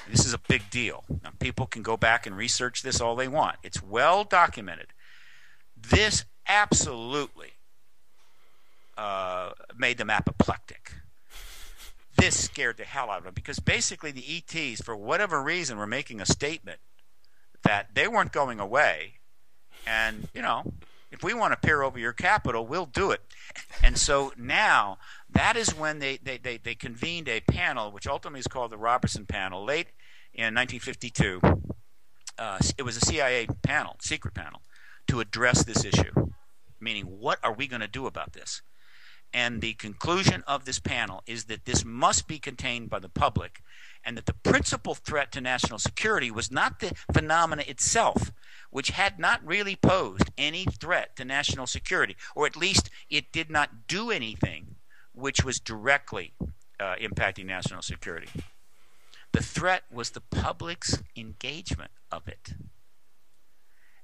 This is a big deal. Now, people can go back and research this all they want. It's well documented. This absolutely made them apoplectic. This scared the hell out of them, because basically the ETs, for whatever reason, were making a statement that they weren't going away, and, if we want to peer over your capital, we'll do it. And so now, that is when they convened a panel, which ultimately is called the Robertson Panel, late in 1952. It was a CIA panel, secret panel, to address this issue. Meaning, what are we going to do about this? And the conclusion of this panel is that this must be contained by the public, and that the principal threat to national security was not the phenomena itself, which had not really posed any threat to national security, or at least it did not do anything which was directly impacting national security. The threat was the public's engagement of it.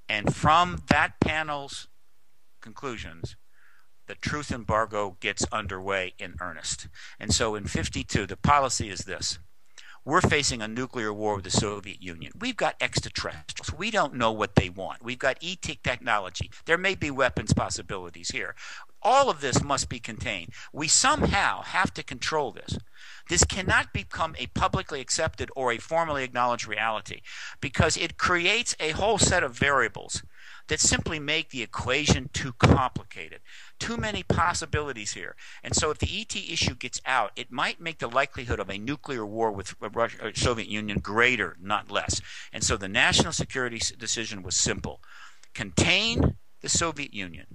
And from that panel's conclusions, the truth embargo gets underway in earnest. And so in 52, the policy is this. We're facing a nuclear war with the Soviet Union. We've got extraterrestrials. We don't know what they want. We've got ET technology. There may be weapons possibilities here. All of this must be contained. We somehow have to control this. This cannot become a publicly accepted or a formally acknowledged reality, because it creates a whole set of variables that simply make the equation too complicated. Too many possibilities here. And so if the ET issue gets out, it might make the likelihood of a nuclear war with Russia, Soviet Union greater, not less. And so the national security decision was simple. Contain the Soviet Union.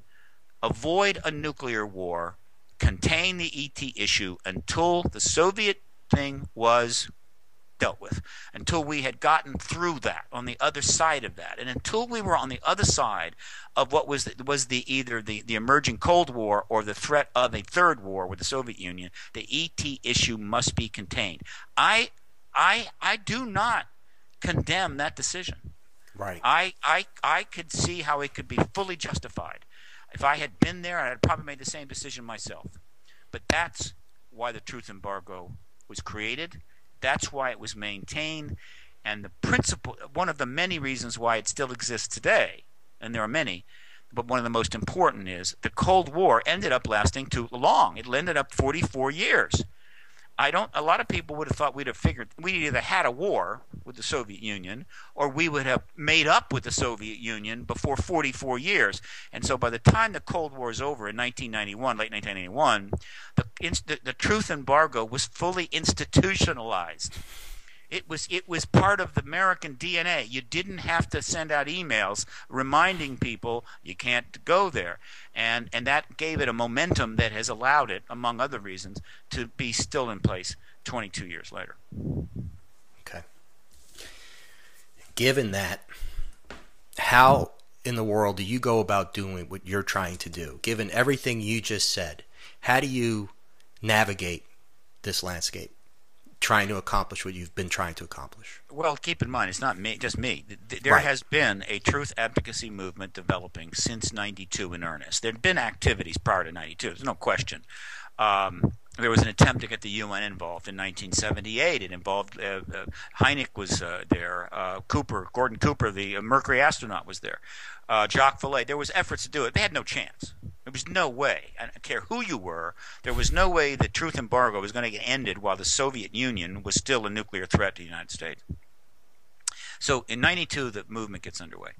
Avoid a nuclear war. Contain the ET issue until the Soviet thing was dealt with, until we had gotten through that, on the other side of that, and until we were on the other side of what was either the emerging Cold War or the threat of a third war with the Soviet Union, the ET issue must be contained. I do not condemn that decision. Right. I could see how it could be fully justified. If I had been there, I had probably made the same decision myself. But that's why the truth embargo was created. That's why it was maintained, and the principle, one of the many reasons why it still exists today, and there are many, but one of the most important is the Cold War ended up lasting too long. It ended up 44 years. A lot of people would have thought we'd have figured we'd either had a war with the Soviet Union or we would have made up with the Soviet Union before 44 years. And so by the time the Cold War is over in 1991, late 1991, the truth embargo was fully institutionalized. It was part of the American DNA. You didn't have to send out emails reminding people you can't go there. And that gave it a momentum that has allowed it, among other reasons, to be still in place 22 years later. Okay. Given that, how in the world do you go about doing what you're trying to do? Given everything you just said, how do you navigate this landscape, trying to accomplish what you've been trying to accomplish? Well, keep in mind, it's not just me. There has been a truth advocacy movement developing since 92 in earnest. There had been activities prior to 92, there's no question. There was an attempt to get the UN involved in 1978. It involved Hynek was there, Gordon Cooper, the Mercury astronaut, was there, Jacques Vallée. There was efforts to do it. They had no chance. There was no way. I don't care who you were. There was no way the truth embargo was going to get ended while the Soviet Union was still a nuclear threat to the United States. So in 92, the movement gets underway.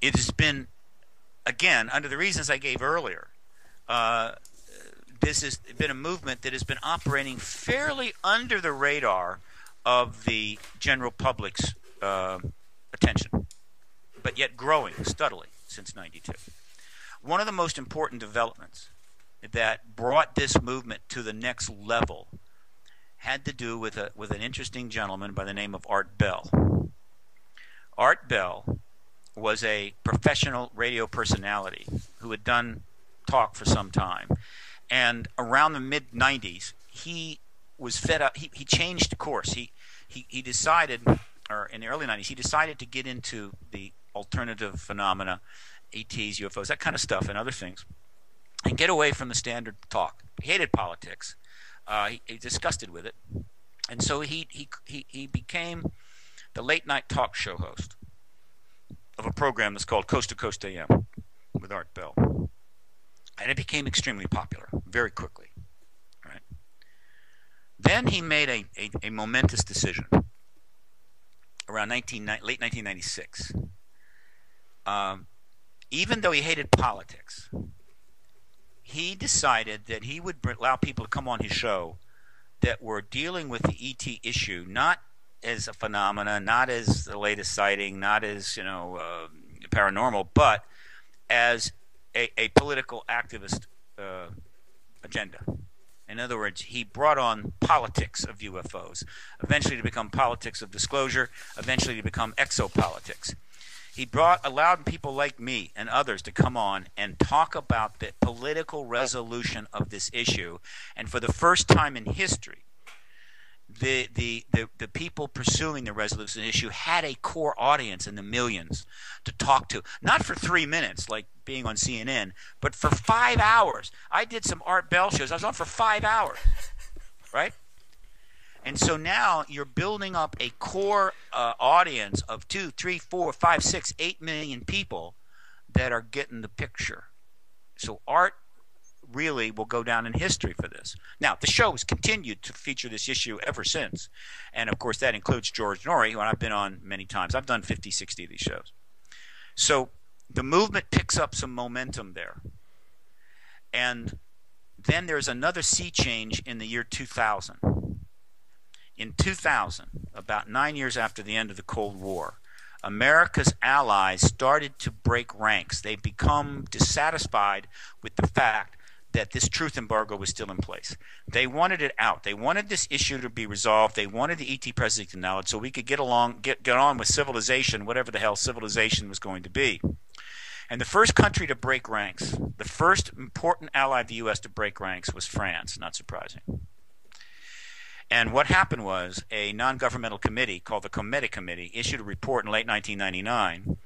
It has been, again, under the reasons I gave earlier, this has been a movement that has been operating fairly under the radar of the general public's attention, but yet growing steadily since 92. One of the most important developments that brought this movement to the next level had to do with an interesting gentleman by the name of Art Bell. Art Bell was a professional radio personality who had done talk for some time. And around the mid-90s, he was fed up. He changed course. He decided, or in the early 90s, he decided to get into the alternative phenomena, ETs, UFOs, that kind of stuff, and other things, and get away from the standard talk. He hated politics. He disgusted with it. And so he became the late-night talk show host of a program that's called Coast to Coast AM with Art Bell. And it became extremely popular very quickly. Right? Then he made a momentous decision around late 1996. Even though he hated politics, he decided that he would allow people to come on his show that were dealing with the ET issue, not as a phenomena, not as the latest sighting, not as paranormal, but as a political activist agenda. In other words, he brought on politics of UFOs, eventually to become politics of disclosure, eventually to become exopolitics. He allowed people like me and others to come on and talk about the political resolution of this issue. And for the first time in history, the people pursuing the resolution issue had a core audience in the millions to talk to, not for 3 minutes like being on CNN, but for 5 hours. I did some Art Bell shows. I was on for 5 hours, right? And so now you're building up a core audience of 2, 3, 4, 5, 6, 8 million people that are getting the picture. So Art really will go down in history for this. Now, the show has continued to feature this issue ever since. And, of course, that includes George Norrie, who I've been on many times. I've done 50, 60 of these shows. So the movement picks up some momentum there. And then there's another sea change in the year 2000. In 2000, about 9 years after the end of the Cold War, America's allies started to break ranks. They've become dissatisfied with the fact that this truth embargo was still in place. They wanted it out. They wanted this issue to be resolved. They wanted the ET presence acknowledged so we could get on with civilization, whatever the hell civilization was going to be. And the first country to break ranks, the first important ally of the U.S. to break ranks was France, not surprising. And what happened was a non-governmental committee called the Comedic Committee issued a report in late 1999,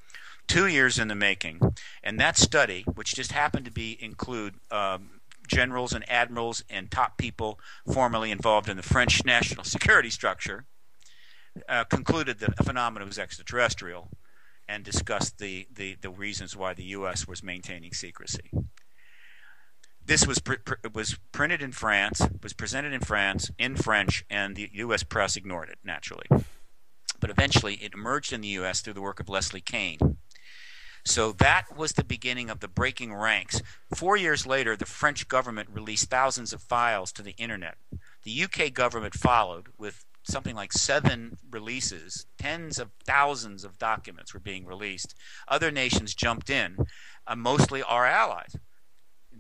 2 years in the making. And that study, which just happened to include generals and admirals and top people formerly involved in the French national security structure, concluded that the phenomenon was extraterrestrial and discussed the reasons why the U.S. was maintaining secrecy. This was printed in France, was presented in France in French, and the U.S. press ignored it, naturally. But eventually it emerged in the U.S. through the work of Leslie Kean. So that was the beginning of the breaking ranks. 4 years later, the French government released thousands of files to the internet. The UK government followed with something like 7 releases. Tens of thousands of documents were being released. Other nations jumped in, mostly our allies.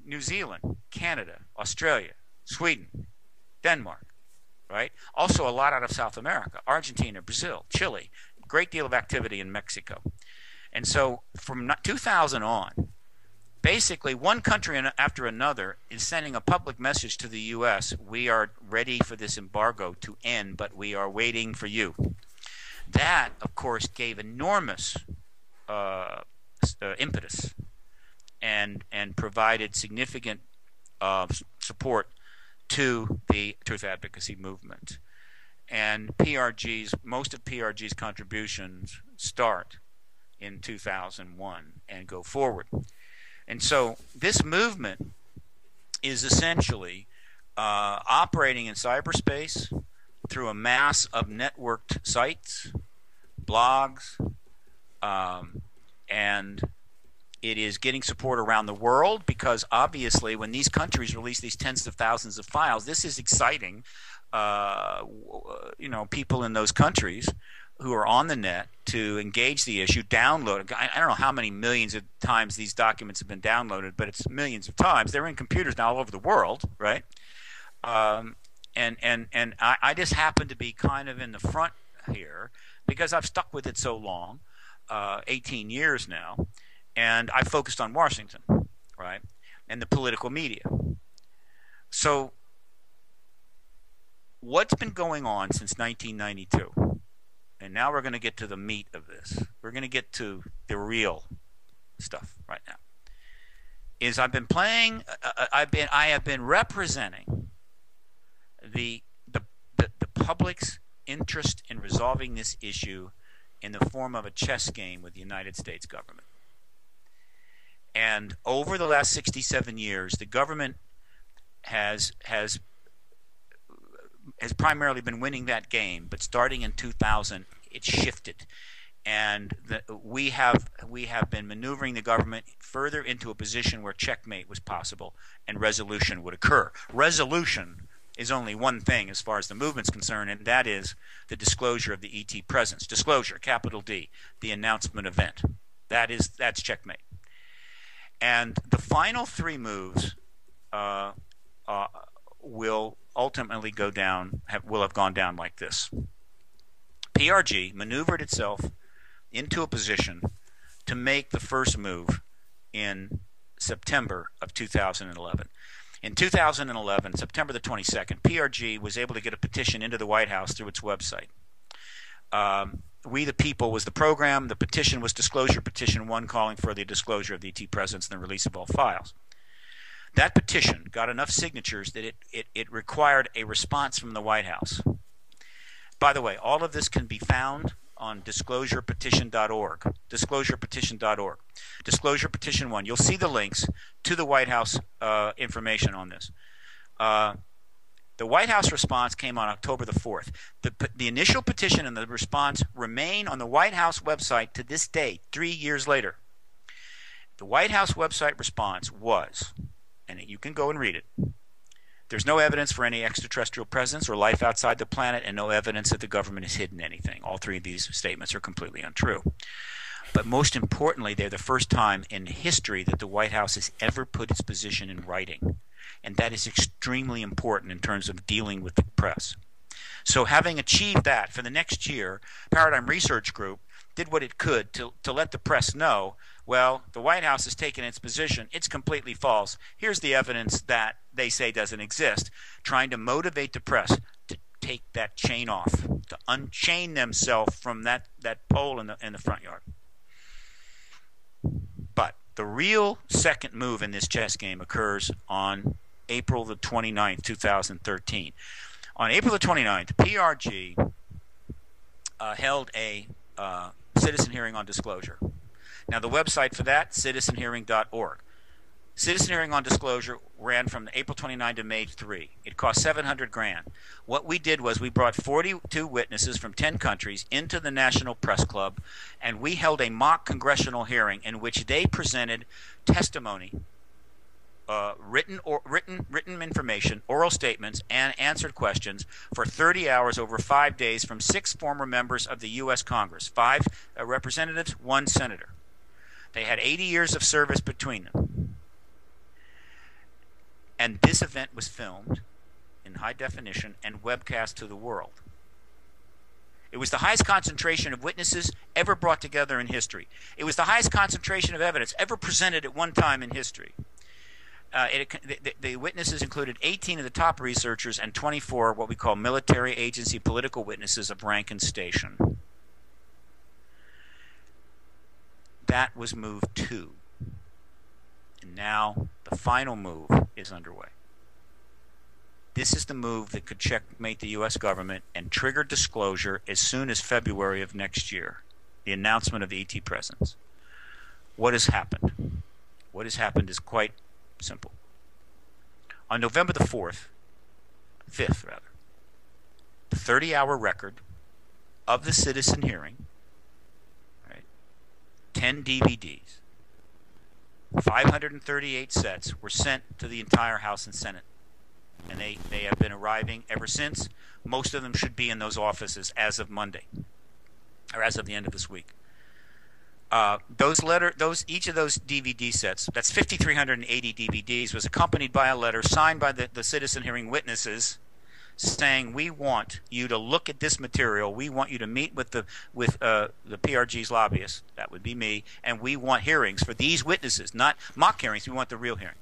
New Zealand, Canada, Australia, Sweden, Denmark, right? Also a lot out of South America, Argentina, Brazil, Chile, great deal of activity in Mexico. And so from 2000 on, basically one country after another is sending a public message to the U.S. We are ready for this embargo to end, but we are waiting for you. That, of course, gave enormous impetus and provided significant support to the truth advocacy movement. And most of PRG's contributions start in 2001 and go forward. And so this movement is essentially operating in cyberspace through a mass of networked sites, blogs, and it is getting support around the world because obviously when these countries release these tens of thousands of files, this is exciting people in those countries who are on the net to engage the issue, download it. I don't know how many millions of times these documents have been downloaded, but it's millions of times. They're in computers now all over the world, right? And I just happen to be kind of in the front here because I've stuck with it so long, 18 years now, and I focused on Washington, right, and the political media. So what's been going on since 1992? And now we're going to get to the meat of this. We're going to get to the real stuff right now. Is I have been representing the public's interest in resolving this issue in the form of a chess game with the United States government. And over the last 67 years, the government has primarily been winning that game, but starting in 2000, it shifted, and we have been maneuvering the government further into a position where checkmate was possible and resolution would occur. Resolution is only one thing as far as the movement's concerned, and that is the disclosure of the ET presence. Disclosure, capital D, the announcement event. That's checkmate. And the final three moves will ultimately will have gone down like this. PRG maneuvered itself into a position to make the first move in September of 2011. In 2011, September the 22nd, PRG was able to get a petition into the White House through its website. We the People was the program. The petition was Disclosure Petition 1, calling for the disclosure of the ET presence and the release of all files. That petition got enough signatures that it required a response from the White House. By the way, all of this can be found on disclosurepetition.org. Disclosurepetition.org. Disclosure Petition 1. You'll see the links to the White House information on this. The White House response came on October the 4th. The initial petition and the response remain on the White House website to this day, 3 years later. The White House website response was, and you can go and read it, there's no evidence for any extraterrestrial presence or life outside the planet, and no evidence that the government has hidden anything. All three of these statements are completely untrue. But most importantly, they're the first time in history that the White House has ever put its position in writing. And that is extremely important in terms of dealing with the press. So having achieved that, for the next year, Paradigm Research Group did what it could to let the press know, well, the White House has taken its position. It's completely false. Here's the evidence that they say doesn't exist, trying to motivate the press to take that chain off, to unchain themselves from that pole in the front yard. But the real second move in this chess game occurs on April the 29th, 2013. On April the 29th, PRG held a citizen hearing on disclosure. Now, the website for that, citizenhearing.org. Citizen hearing on disclosure ran from April 29 to May 3. It cost $700,000. What we did was we brought 42 witnesses from 10 countries into the National Press Club, and we held a mock congressional hearing in which they presented testimony, written information, oral statements, and answered questions for 30 hours over 5 days from 6 former members of the U.S. Congress, 5 representatives, 1 senator. They had 80 years of service between them. And this event was filmed in high definition and webcast to the world. It was the highest concentration of witnesses ever brought together in history. It was the highest concentration of evidence ever presented at one time in history. The witnesses included 18 of the top researchers and 24 what we call military agency political witnesses of rank and station. That was move 2. And now the final move is underway. This is the move that could checkmate the U.S. government and trigger disclosure as soon as February of next year, the announcement of the ET presence. What has happened? What has happened is quite simple. On November the 5th, the 30-hour record of the citizen hearing, 10 DVDs, 538 sets were sent to the entire House and Senate. And they have been arriving ever since. Most of them should be in those offices as of Monday, or as of the end of this week. Each of those DVD sets, that's 5,380 DVDs, was accompanied by a letter signed by the citizen hearing witnesses, saying, we want you to look at this material. We want you to meet with the PRG's lobbyists, that would be me, and we want hearings for these witnesses, not mock hearings. We want the real hearings.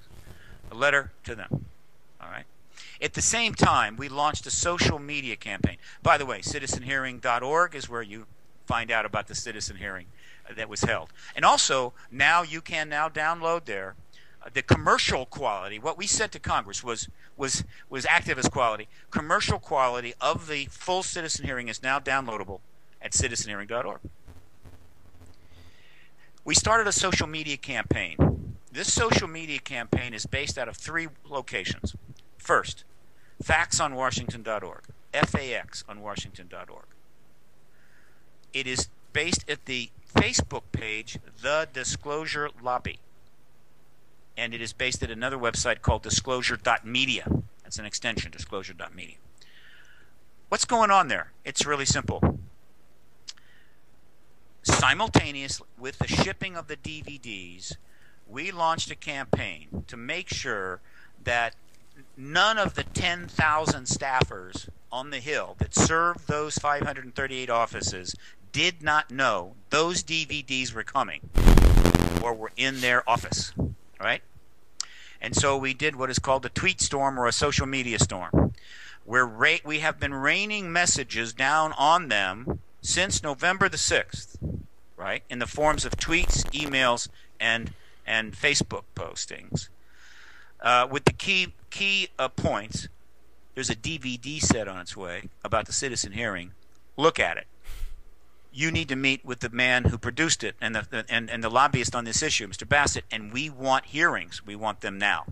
A letter to them. All right. At the same time, we launched a social media campaign. By the way, citizenhearing.org is where you find out about the citizen hearing that was held. And also, now you can now download there the commercial quality. What we said to Congress was activist quality. Commercial quality of the full citizen hearing is now downloadable at citizenhearing.org. We started a social media campaign. This social media campaign is based out of 3 locations. First, factsonwashington.org, FAX on Washington.org. It is based at the Facebook page, The Disclosure Lobby. And it is based at another website called disclosure.media. That's an extension, disclosure.media. What's going on there? It's really simple. simultaneously with the shipping of the DVDs, we launched a campaign to make sure that none of the 10,000 staffers on the Hill that served those 538 offices did not know those DVDs were coming or were in their office, right? And so we did what is called a tweet storm or a social media storm, where we have been raining messages down on them since November the 6th, right, in the forms of tweets, emails, and Facebook postings. With the key points, there's a DVD set on its way about the citizen hearing. Look at it. You need to meet with the man who produced it and the lobbyist on this issue, Mr. Bassett, and we want hearings. We want them now.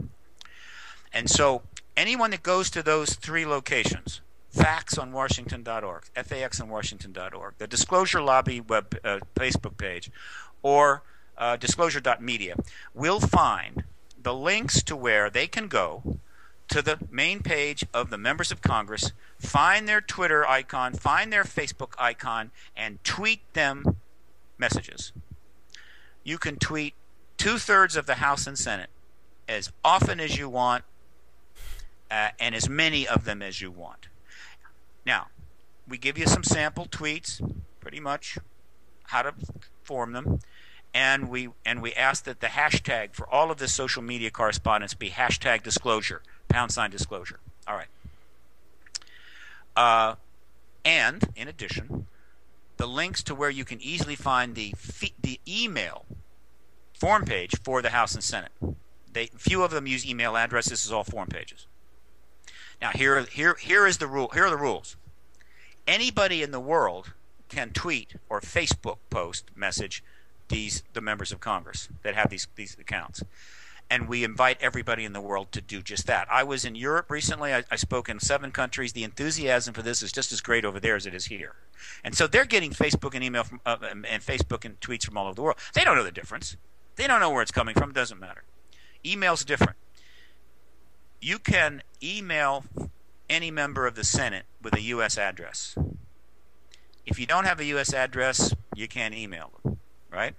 And so anyone that goes to those three locations, Facts on Washington.org, FAX on Washington.org, the Disclosure Lobby Facebook page, or disclosure.media, will find the links to where they can go to the main page of the members of Congress, find their Twitter icon, find their Facebook icon, and tweet them messages. You can tweet 2/3 of the House and Senate as often as you want, and as many of them as you want. Now, we give you some sample tweets, pretty much how to form them, and we ask that the hashtag for all of this social media correspondence be hashtag disclosure, #disclosure. All right. And in addition, the links to where you can easily find the email form page for the House and Senate. Few of them use email addresses. This is all form pages. Now here is the rule. Here are the rules. Anybody in the world can tweet or Facebook post message the members of Congress that have these accounts. And we invite everybody in the world to do just that. I was in Europe recently. I spoke in 7 countries. The enthusiasm for this is just as great over there as it is here. And so they're getting Facebook and email from, and Facebook and tweets from all over the world. They don't know the difference. They don't know where it's coming from. It doesn't matter. Email's different. You can email any member of the Senate with a U.S. address. If you don't have a U.S. address, you can't email them, right?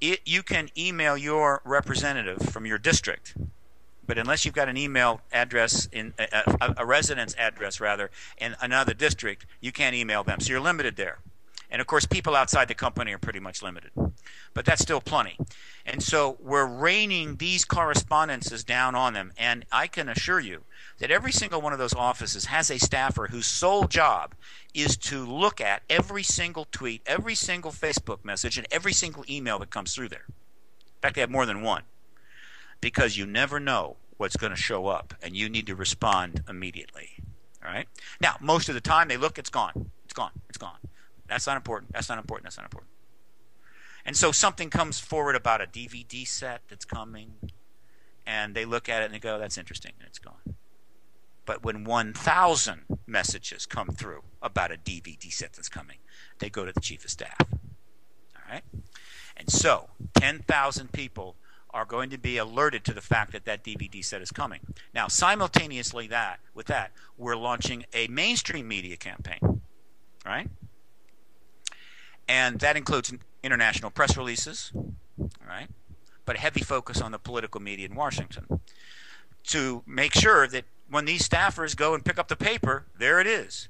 You can email your representative from your district, but unless you've got an email address in a residence address rather in another district, you can't email them. So you're limited there. And of course, people outside the company are pretty much limited, but that's still plenty. And so we're raining these correspondences down on them. And I can assure you that every single one of those offices has a staffer whose sole job is to look at every single tweet, every single Facebook message, and every single email that comes through there. In fact, they have more than one, because you never know what's going to show up, and you need to respond immediately. All right? Now, most of the time they look, it's gone. It's gone. It's gone. That's not important. That's not important. That's not important. And so something comes forward about a DVD set that's coming, and they look at it and they go, that's interesting, and it's gone. But when 1,000 messages come through about a DVD set that's coming, they go to the chief of staff. All right? And so 10,000 people are going to be alerted to the fact that that DVD set is coming. Now, simultaneously with that, we're launching a mainstream media campaign, right? And that includes international press releases, all right, but a heavy focus on the political media in Washington to make sure that when these staffers go and pick up the paper, there it is.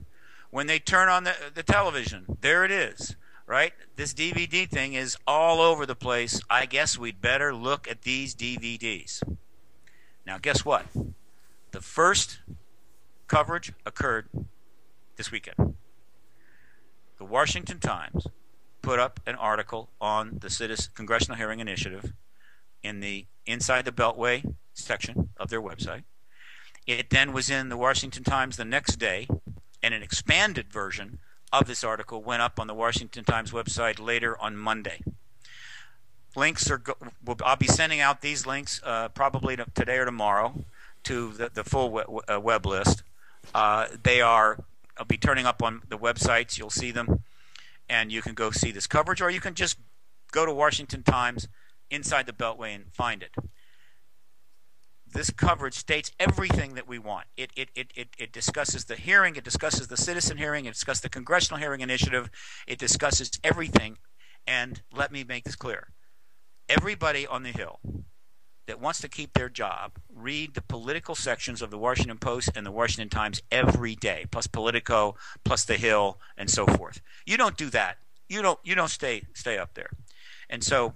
When they turn on the television, there it is, right? This DVD thing is all over the place. I guess we'd better look at these DVDs. Now, guess what? The first coverage occurred this weekend. The Washington Times put up an article on the Congressional Hearing Initiative in the Inside the Beltway section of their website. It then was in the Washington Times the next day, and an expanded version of this article went up on the Washington Times website later on Monday. Links I'll be sending out these links probably today or tomorrow to the full web list. I'll be turning up on the websites. You'll see them, and you can go see this coverage, or you can just go to Washington Times Inside the Beltway and find it. This coverage states everything that we want. It discusses the hearing, it discusses the citizen hearing, it discusses the Congressional Hearing Initiative, it discusses everything. And let me make this clear. Everybody on the Hill that wants to keep their job, read the political sections of the Washington Post and the Washington Times every day, plus Politico, plus the Hill, and so forth. You don't do that. You don't stay up there. And so,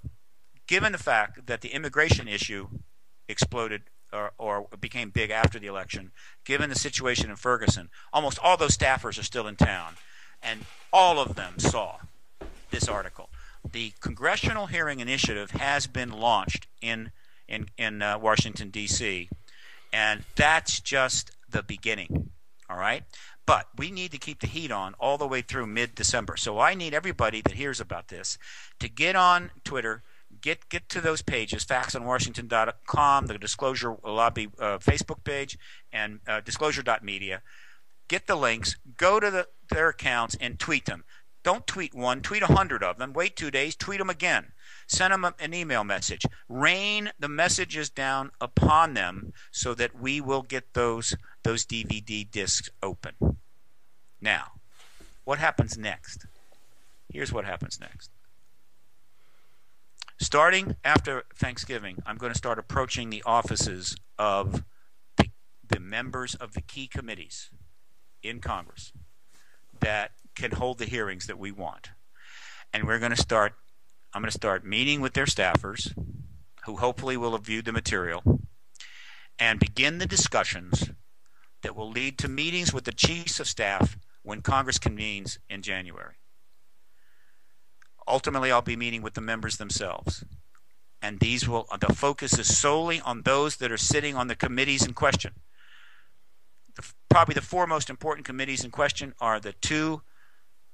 given the fact that the immigration issue exploded or became big after the election, given the situation in Ferguson, almost all those staffers are still in town, and all of them saw this article. The Congressional Hearing Initiative has been launched in Washington, D.C., and that's just the beginning, all right? But we need to keep the heat on all the way through mid-December. So I need everybody that hears about this to get on Twitter, get to those pages, factsonwashington.com, the Disclosure Lobby Facebook page, and disclosure.media. Get the links, go to their accounts, and tweet them. Don't tweet one, tweet 100 of them. Wait 2 days, tweet them again. Send them an email message. Rain the messages down upon them so that we will get those DVD discs open. Now, what happens next? Here's what happens next. Starting after Thanksgiving, I'm going to start approaching the offices of the members of the key committees in Congress that can hold the hearings that we want. And I'm going to start meeting with their staffers, who hopefully will have viewed the material, and begin the discussions that will lead to meetings with the chiefs of staff when Congress convenes in January. Ultimately, I'll be meeting with the members themselves. And the focus is solely on those that are sitting on the committees in question. Probably the four most important committees in question are the two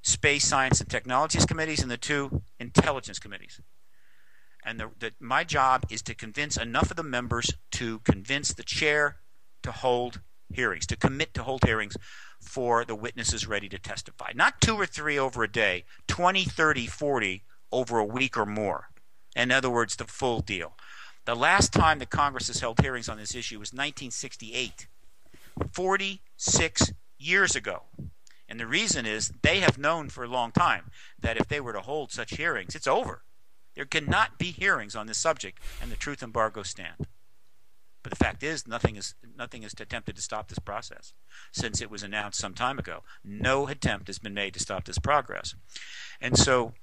Space, Science, and Technologies committees and the two Intelligence committees. And my job is to convince enough of the members to convince the chair to hold hearings, to commit to hold hearings for the witnesses ready to testify. Not 2 or 3 over a day, 20, 30, 40 over a week or more. In other words, the full deal. The last time that Congress has held hearings on this issue was 1968, 46 years ago. And the reason is they have known for a long time that if they were to hold such hearings, it's over. There cannot be hearings on this subject and the truth embargo stand. But the fact is, nothing is attempted to stop this process since it was announced some time ago. No attempt has been made to stop this progress. And so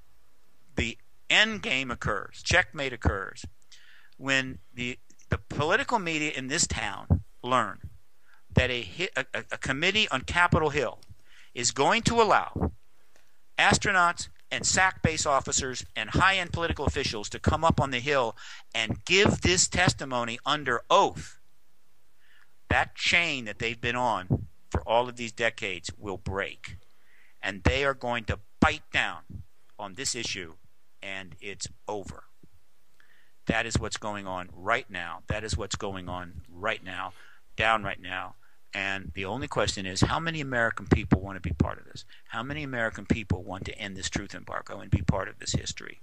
the end game occurs, checkmate occurs, when the political media in this town learn that a committee on Capitol Hill is going to allow astronauts and SAC base officers and high-end political officials to come up on the Hill and give this testimony under oath. That chain that they've been on for all of these decades will break. And they are going to bite down on this issue, and it's over. That is what's going on right now. That is what's going on right now, down right now. And the only question is, how many American people want to be part of this? How many American people want to end this truth embargo and be part of this history?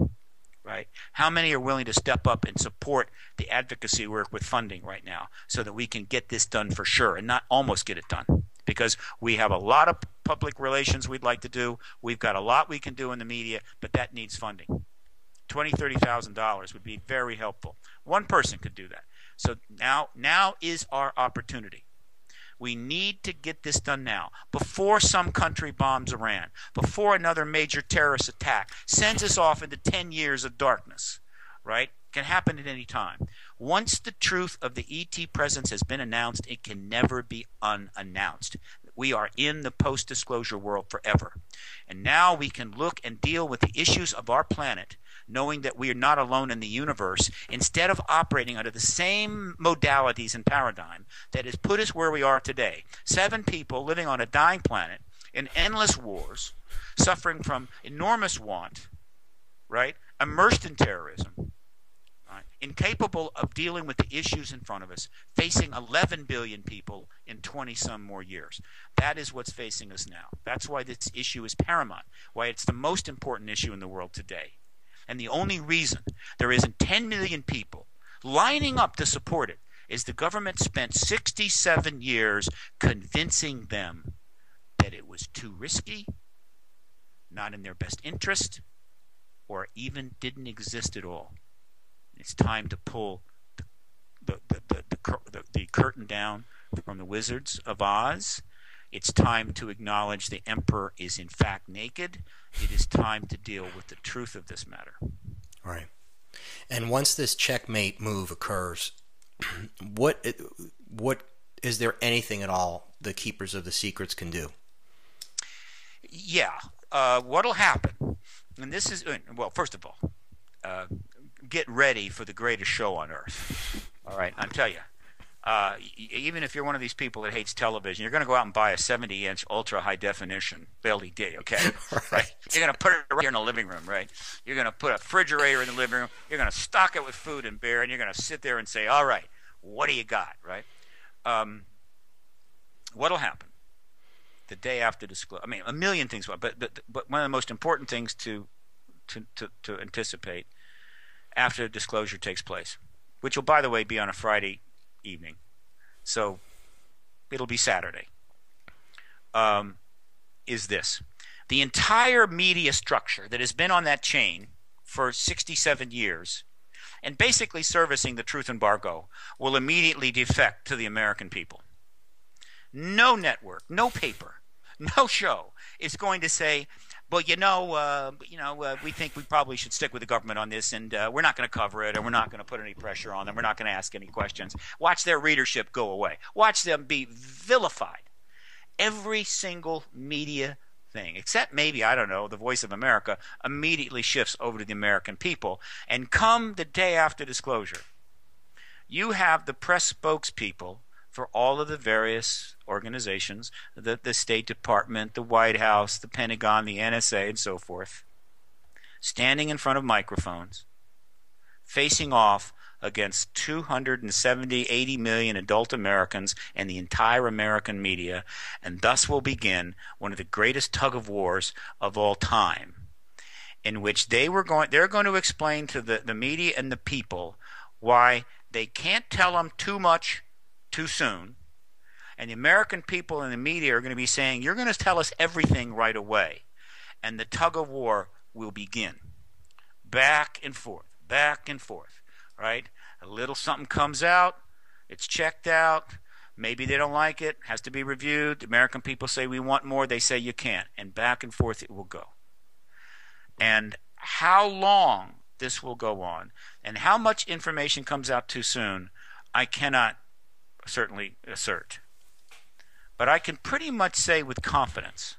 Right? How many are willing to step up and support the advocacy work with funding right now so that we can get this done for sure and not almost get it done? Because we have a lot of public relations we'd like to do. We've got a lot we can do in the media, but that needs funding. $20,000, $30,000 would be very helpful. One person could do that. So now is our opportunity. We need to get this done now, before some country bombs Iran, before another major terrorist attack sends us off into 10 years of darkness, right? It can happen at any time. Once the truth of the ET presence has been announced, it can never be unannounced. We are in the post-disclosure world forever. And now we can look and deal with the issues of our planet, knowing that we are not alone in the universe, instead of operating under the same modalities and paradigm that has put us where we are today. 7 people living on a dying planet in endless wars, suffering from enormous want, right? Immersed in terrorism, right? Incapable of dealing with the issues in front of us, facing 11 billion people in 20-some more years. That is what's facing us now. That's why this issue is paramount, why it's the most important issue in the world today. And the only reason there isn't 10 million people lining up to support it is the government spent 67 years convincing them that it was too risky, not in their best interest, or even didn't exist at all. It's time to pull the curtain down from the Wizards of Oz. It's time to acknowledge the emperor is in fact naked. It is time to deal with the truth of this matter. Right. And once this checkmate move occurs, what is there anything at all the keepers of the secrets can do? Yeah. What'll happen? And this is, well, first of all, get ready for the greatest show on earth. All right, I'll tell you. Even if you're one of these people that hates television, you're going to go out and buy a 70-inch ultra high definition LED, okay? Right. You're going to put it right here in the living room, right? You're going to put a refrigerator in the living room. You're going to stock it with food and beer, and you're going to sit there and say, all right, what do you got, right? What'll happen the day after disclosure? I mean, a million things, but one of the most important things to anticipate after disclosure takes place, which will, by the way, be on a Friday evening, so it'll be Saturday, is this. The entire media structure that has been on that chain for 67 years and basically servicing the truth embargo will immediately defect to the American people. No network, no paper, no show is going to say, well, we think we probably should stick with the government on this, and we're not going to cover it, and we're not going to put any pressure on them. We're not going to ask any questions. Watch their readership go away. Watch them be vilified. Every single media thing, except maybe, I don't know, the Voice of America, immediately shifts over to the American people. And come the day after disclosure, you have the press spokespeople for all of the various organizations, the State Department, the White House, the Pentagon, the NSA, and so forth, standing in front of microphones, facing off against 80 million adult Americans and the entire American media, and thus will begin one of the greatest tug-of-wars of all time, in which they're going to explain to the media and the people why they can't tell them too much too soon, and the American people and the media are going to be saying, you're going to tell us everything right away, and the tug-of-war will begin. Back and forth, right? A little something comes out, it's checked out, maybe they don't like it, has to be reviewed, the American people say we want more, they say you can't, and back and forth it will go. And how long this will go on, and how much information comes out too soon, I cannot certainly assert. But I can pretty much say with confidence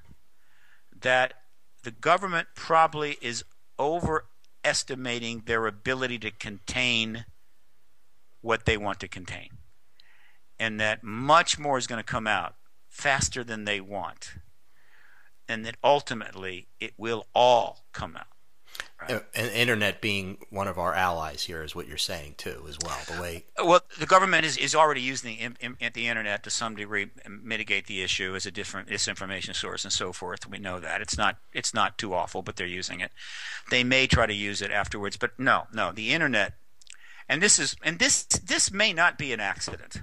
that the government probably is overestimating their ability to contain what they want to contain, and that much more is going to come out faster than they want, and that ultimately it will all come out. Right. And internet being one of our allies here is what you're saying too, as well. Well, the government is already using the internet to some degree, mitigate the issue as a different disinformation source and so forth. We know that it's not too awful, but they're using it. They may try to use it afterwards, but no, the internet, and this may not be an accident.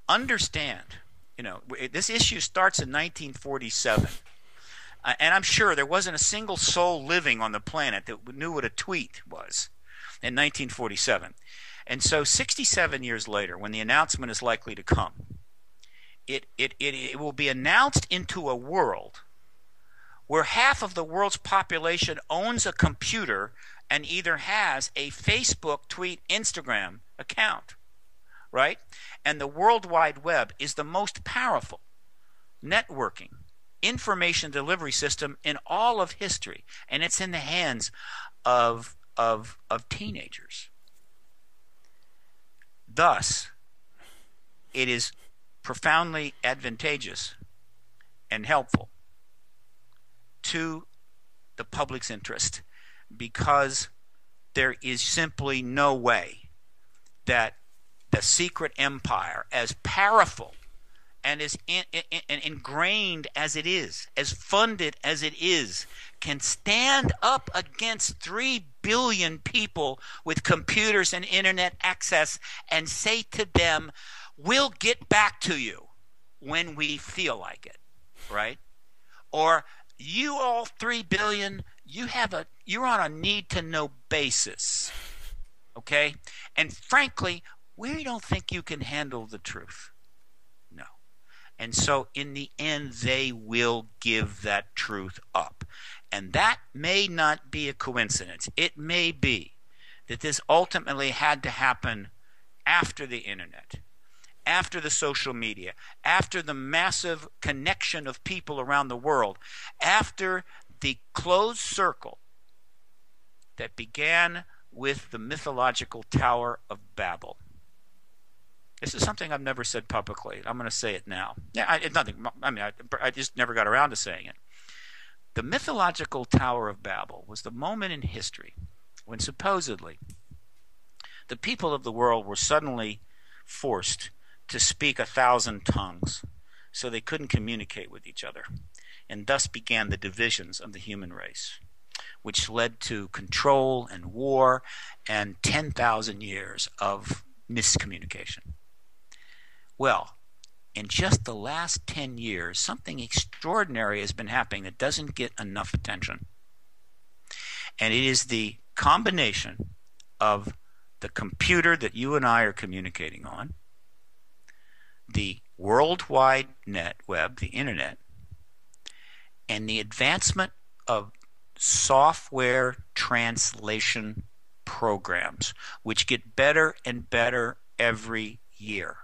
Understand, this issue starts in 1947. And I'm sure there wasn't a single soul living on the planet that knew what a tweet was in 1947. And so 67 years later, when the announcement is likely to come, it will be announced into a world where half of the world's population owns a computer and either has a Facebook, tweet, Instagram account, right? And the World Wide Web is the most powerful networking information delivery system in all of history, and it's in the hands of teenagers. Thus, it is profoundly advantageous and helpful to the public's interest, because there is simply no way that the secret empire, as powerful and as ingrained as it is, as funded as it is, can stand up against 3 billion people with computers and internet access and say to them, we'll get back to you when we feel like it, right? Or you all 3 billion, you're on a need to know basis, okay? And frankly, we don't think you can handle the truth. No. And so in the end, they will give that truth up. And that may not be a coincidence. It may be that this ultimately had to happen after the internet, after the social media, after the massive connection of people around the world, after the closed circle that began with the mythological Tower of Babel. This is something I've never said publicly. I'm going to say it now. Yeah, it's nothing. I mean, I just never got around to saying it. The mythological Tower of Babel was the moment in history when supposedly the people of the world were suddenly forced to speak 1,000 tongues so they couldn't communicate with each other, and thus began the divisions of the human race, which led to control and war and 10,000 years of miscommunication. Well, in just the last 10 years, something extraordinary has been happening that doesn't get enough attention. And it is the combination of the computer that you and I are communicating on, the World Wide Web, the Internet, and the advancement of software translation programs, which get better and better every year.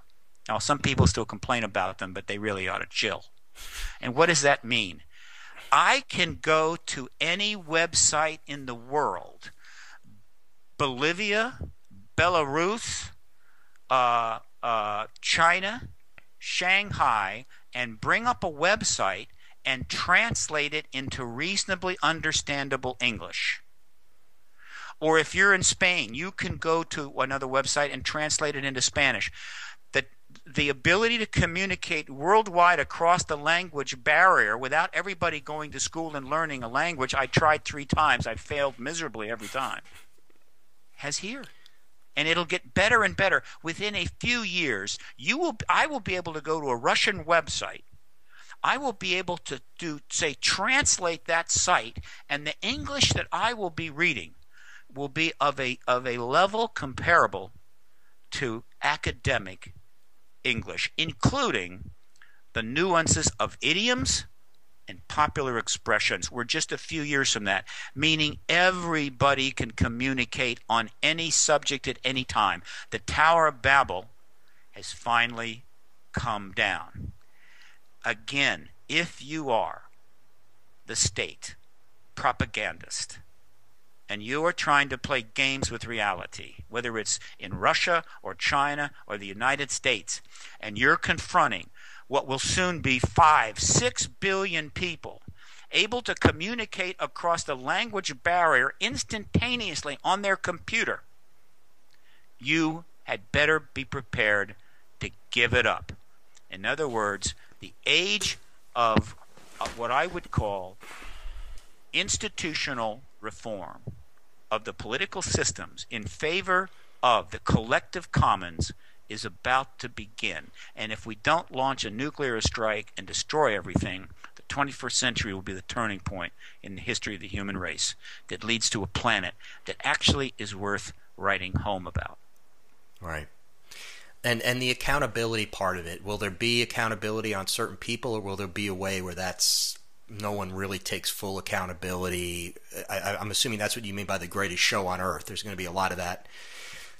Now, some people still complain about them, but they really ought to chill. And what does that mean? I can go to any website in the world, Bolivia, Belarus, China, Shanghai, and bring up a website and translate it into reasonably understandable English. Or if you're in Spain, you can go to another website and translate it into Spanish. The ability to communicate worldwide across the language barrier without everybody going to school and learning a language, I tried 3 times, I failed miserably every time, has here. And it'll get better and better. Within a few years, I will be able to go to a Russian website. I will be able to translate that site, and the English that I will be reading will be of a level comparable to academic English, including the nuances of idioms and popular expressions. We're just a few years from that, meaning everybody can communicate on any subject at any time. The Tower of Babel has finally come down. Again, if you are the state propagandist and you are trying to play games with reality, whether it's in Russia or China or the United States, and you're confronting what will soon be 5-6 billion people able to communicate across the language barrier instantaneously on their computer, you had better be prepared to give it up. In other words, the age of what I would call institutional reform of the political systems in favor of the collective commons is about to begin. And if we don't launch a nuclear strike and destroy everything, the 21st century will be the turning point in the history of the human race that leads to a planet that actually is worth writing home about. Right. And the accountability part of it, will there be accountability on certain people, or will there be a way where no one really takes full accountability? I'm assuming that's what you mean by the greatest show on earth. There's going to be a lot of that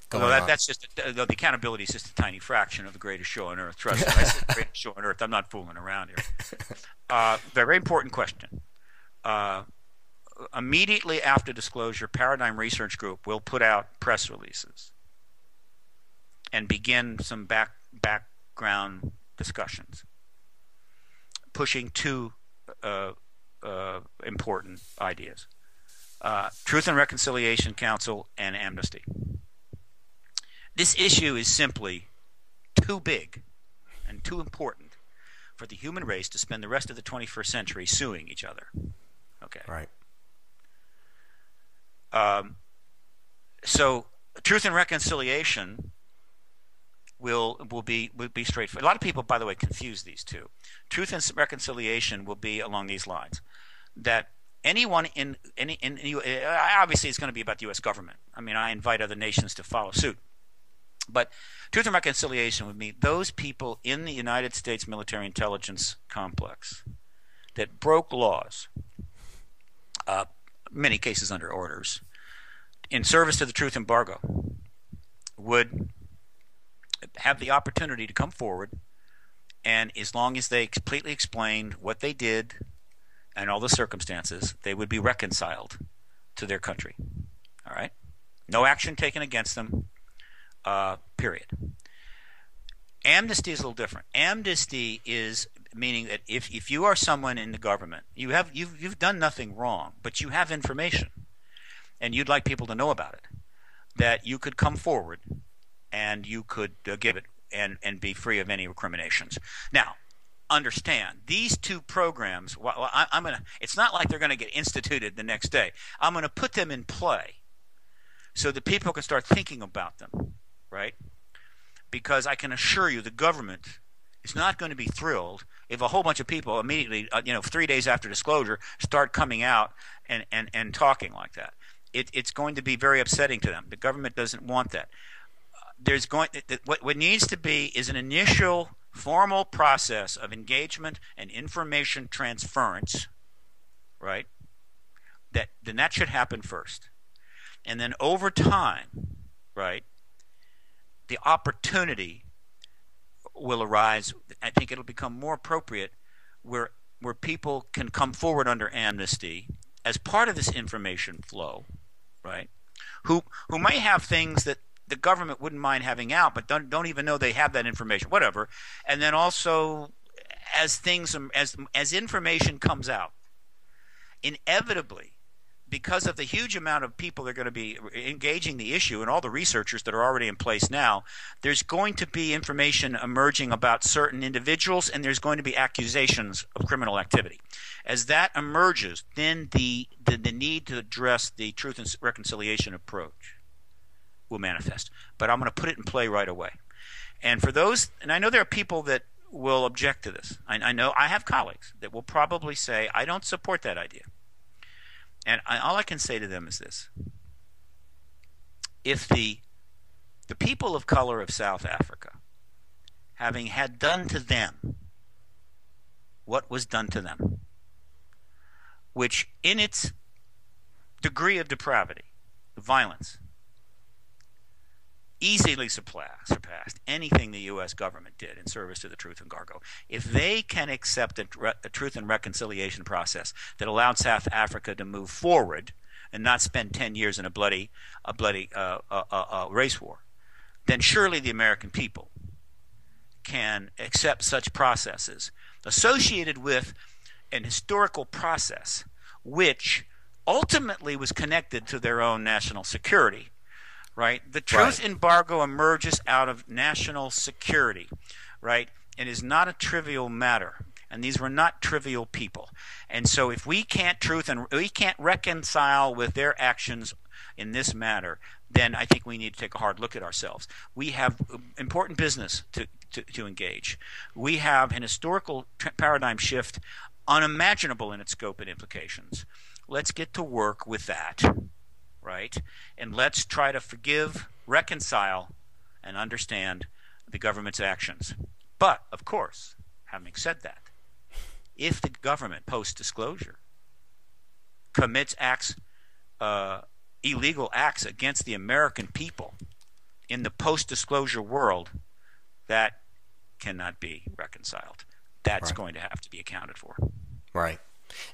going on. That's just the accountability is just a tiny fraction of the greatest show on earth. Trust me, I said the greatest show on earth. I'm not fooling around here. Very important question. Immediately after disclosure, Paradigm Research Group will put out press releases and begin some background discussions, pushing 2 important ideas: Truth and Reconciliation Council and amnesty. This issue is simply too big and too important for the human race to spend the rest of the 21st century suing each other. Okay. Right. So Truth and Reconciliation will be straightforward. A lot of people, by the way, confuse these two. Truth and Reconciliation will be along these lines: that anyone obviously it's going to be about the U.S. government. I mean, I invite other nations to follow suit. But Truth and Reconciliation would mean those people in the United States military intelligence complex that broke laws, many cases under orders, in service to the truth embargo, would have the opportunity to come forward, and as long as they completely explained what they did and all the circumstances, they would be reconciled to their country. All right? No action taken against them, period. Amnesty is a little different. Amnesty is meaning that if you are someone in the government, you've done nothing wrong, but you have information, and you'd like people to know about it, that you could come forward and you could give it and be free of any recriminations. Now, understand these two programs. It's not like they're going to get instituted the next day. I'm going to put them in play so that people can start thinking about them, right? Because I can assure you, the government is not going to be thrilled if a whole bunch of people immediately, 3 days after disclosure, start coming out and talking like that. It's going to be very upsetting to them. The government doesn't want that. What needs to be is an initial formal process of engagement and information transference, right? Then that should happen first. And then over time, right, the opportunity will arise. I think it'll become more appropriate where people can come forward under amnesty as part of this information flow, right? Who may have things that the government wouldn't mind having out, but don't even know they have that information, whatever. And then also, as information comes out, inevitably, because of the huge amount of people that are going to be engaging the issue and all the researchers that are already in place now, there's going to be information emerging about certain individuals, and there's going to be accusations of criminal activity. As that emerges, then the need to address the truth and reconciliation approach will manifest. But I'm going to put it in play right away. And for those, and I know there are people that will object to this. I know I have colleagues that will probably say, I don't support that idea. And all I can say to them is this. If the people of color of South Africa, having had done to them what was done to them, which in its degree of depravity, violence, easily surpassed anything the U.S. government did in service to the truth embargo. If they can accept a truth and reconciliation process that allowed South Africa to move forward and not spend 10 years in a bloody race war, then surely the American people can accept such processes associated with an historical process which ultimately was connected to their own national security. Right? The truth embargo emerges out of national security, right? It is not a trivial matter, and these were not trivial people. And so if we can't reconcile with their actions in this matter, then I think we need to take a hard look at ourselves. We have important business to engage. We have an historical paradigm shift unimaginable in its scope and implications. Let's get to work with that. Right? And let's try to forgive, reconcile, and understand the government's actions. But, of course, having said that, if the government, post-disclosure, commits illegal acts against the American people in the post-disclosure world, that cannot be reconciled. That's going to have to be accounted for. Right.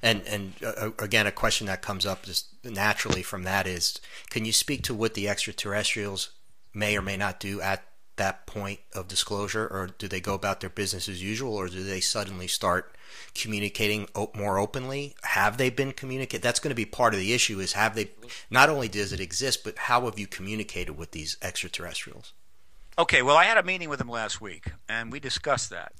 And again, a question that comes up just naturally from that is, can you speak to what the extraterrestrials may or may not do at that point of disclosure, or do they go about their business as usual, or do they suddenly start communicating more openly? Have they been communicating? That's going to be part of the issue, is have they, not only does it exist, but how have you communicated with these extraterrestrials? Okay, well, I had a meeting with them last week, and we discussed that.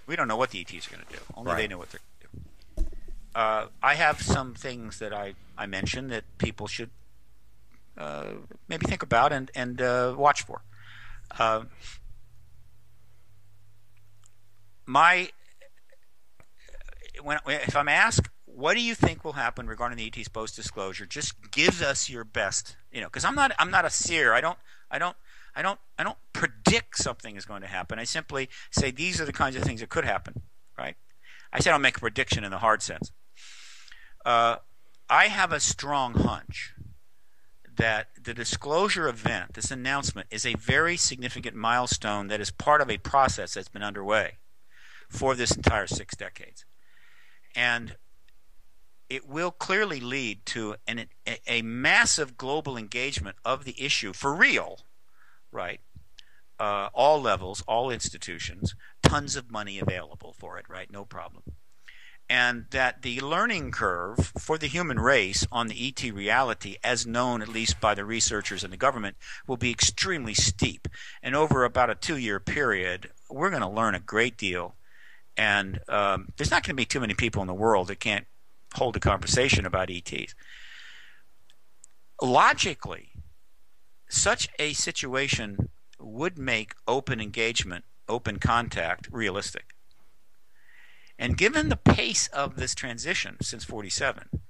We don't know what the ETs are going to do. Only they know what they're going to do. I have some things that I mentioned that people should maybe think about and watch for. My if I'm asked, what do you think will happen regarding the ET's post-disclosure? Just give us your best, because I'm not a seer. I don't predict something is going to happen. I simply say these are the kinds of things that could happen, right? I say I don't make a prediction in the hard sense. I have a strong hunch that the disclosure event, this announcement, is a very significant milestone that is part of a process that's been underway for this entire 6 decades. And it will clearly lead to a massive global engagement of the issue for real, right? All levels, all institutions, tons of money available for it, right? No problem. And that the learning curve for the human race on the ET reality, as known at least by the researchers and the government, will be extremely steep. And over about a 2-year period, we're going to learn a great deal. And there's not going to be too many people in the world that can't hold a conversation about ETs. Logically, such a situation would make open engagement, open contact realistic. And given the pace of this transition since 47,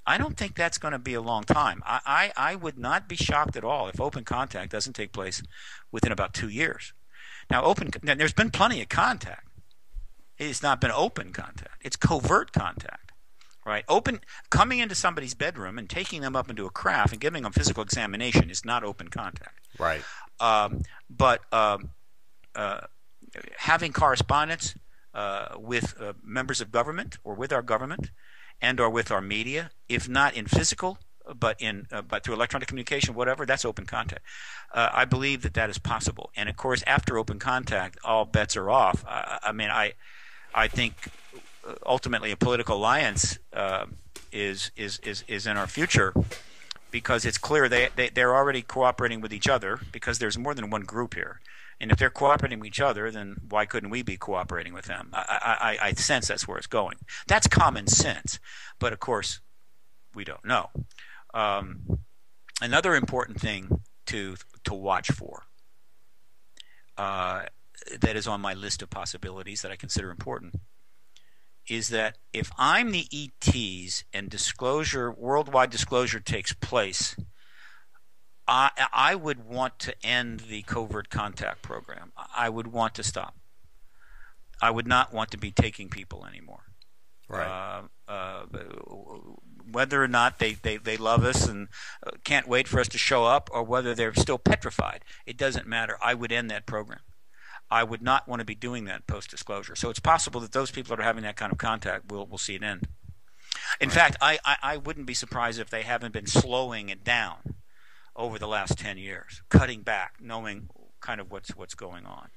I don't think that's going to be a long time. I would not be shocked at all if open contact doesn't take place within about 2 years. Now, there's been plenty of contact. It's not been open contact. It's covert contact, right? Coming into somebody's bedroom and taking them up into a craft and giving them physical examination is not open contact. Right. But having correspondence with members of government or with our government and or with our media, if not in physical, but through electronic communication, whatever, that's open contact. I believe that is possible. And of course, after open contact, all bets are off. I think ultimately a political alliance is in our future, because it's clear they're already cooperating with each other, because there's more than one group here. And if they're cooperating with each other, then why couldn't we be cooperating with them? I sense that's where it's going. That's common sense. But, of course, we don't know. Another important thing to watch for that is on my list of possibilities that I consider important is that if I'm the ETs and worldwide disclosure takes place, I would want to end the covert contact program. I would want to stop. I would not want to be taking people anymore. Right. Whether or not they love us and can't wait for us to show up, or whether they're still petrified, it doesn't matter. I would end that program. I would not want to be doing that post-disclosure. So it's possible that those people that are having that kind of contact will see it end. In fact, I wouldn't be surprised if they haven't been slowing it down over the last 10 years, cutting back, knowing kind of what's going on.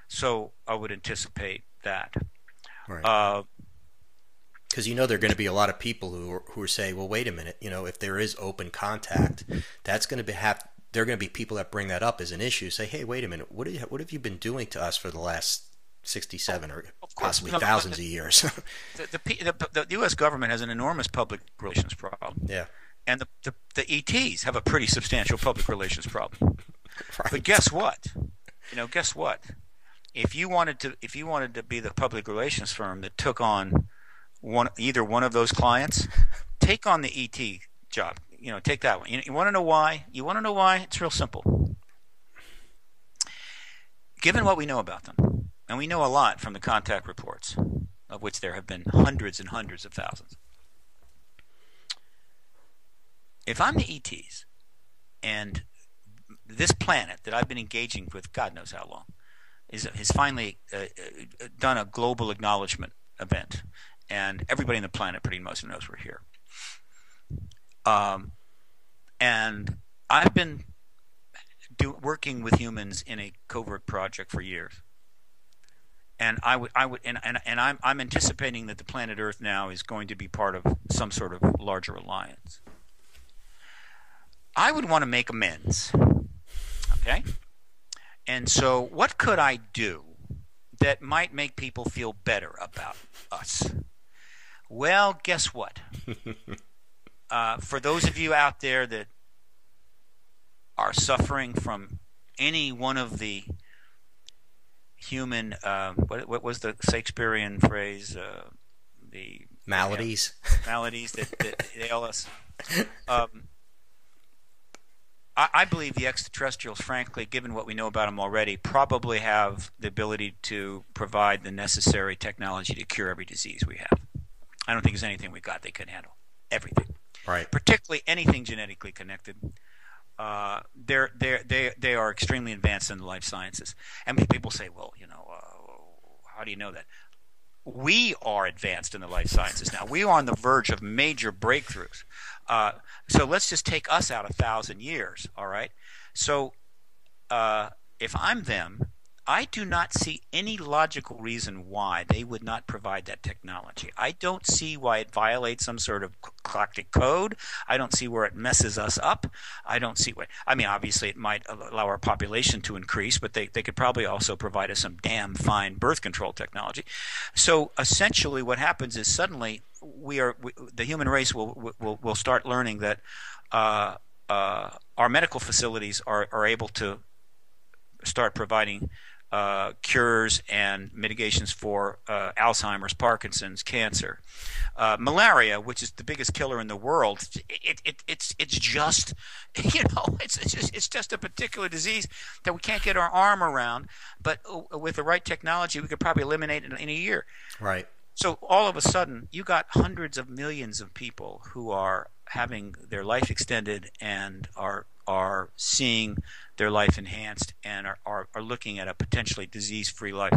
So I would anticipate that. Right. Because there are going to be a lot of people who are saying, well, wait a minute, if there is open contact, that's going to there are going to be people that bring that up as an issue. Say, hey, wait a minute, what have you been doing to us for the last 67 or possibly thousands of years? The U.S. government has an enormous public relations problem. Yeah. And the ETs have a pretty substantial public relations problem. Right. But guess what? Guess what? If you wanted to be the public relations firm that took on either one of those clients, take on the ET job. Take that one. You want to know why? It's real simple. Given what we know about them, and we know a lot from the contact reports, of which there have been hundreds and hundreds of thousands. If I'm the ETs, and this planet that I've been engaging with God knows how long has finally done a global acknowledgement event, and everybody on the planet pretty much knows we're here. And I've been working with humans in a covert project for years, and I'm anticipating that the planet Earth now is going to be part of some sort of larger alliance. I would want to make amends. Okay? And so what could I do that might make people feel better about us? Well, guess what? For those of you out there that are suffering from any one of the human, what was the Shakespearean phrase? the maladies that ail us. I believe the extraterrestrials, frankly, given what we know about them already, probably have the ability to provide the necessary technology to cure every disease we have. I don't think there's anything we got they can handle. Everything. Right. Particularly anything genetically connected. They are extremely advanced in the life sciences. And people say, well, how do you know that? We are advanced in the life sciences now. We are on the verge of major breakthroughs. So let's just take us out 1,000 years, all right? So if I'm them, I do not see any logical reason why they would not provide that technology. I don't see why it violates some sort of galactic code. I don't see where it messes us up. I don't see what. I mean, obviously, it might allow our population to increase, but they could probably also provide us some damn fine birth control technology. So essentially, what happens is suddenly the human race will start learning that our medical facilities are able to start providing cures and mitigations for Alzheimer's, Parkinson's, cancer, malaria, which is the biggest killer in the world. It's just it's just a particular disease that we can't get our arm around. But with the right technology, we could probably eliminate it in a year. Right. So all of a sudden, you got hundreds of millions of people who are having their life extended and are seeing their life enhanced and are looking at a potentially disease-free life.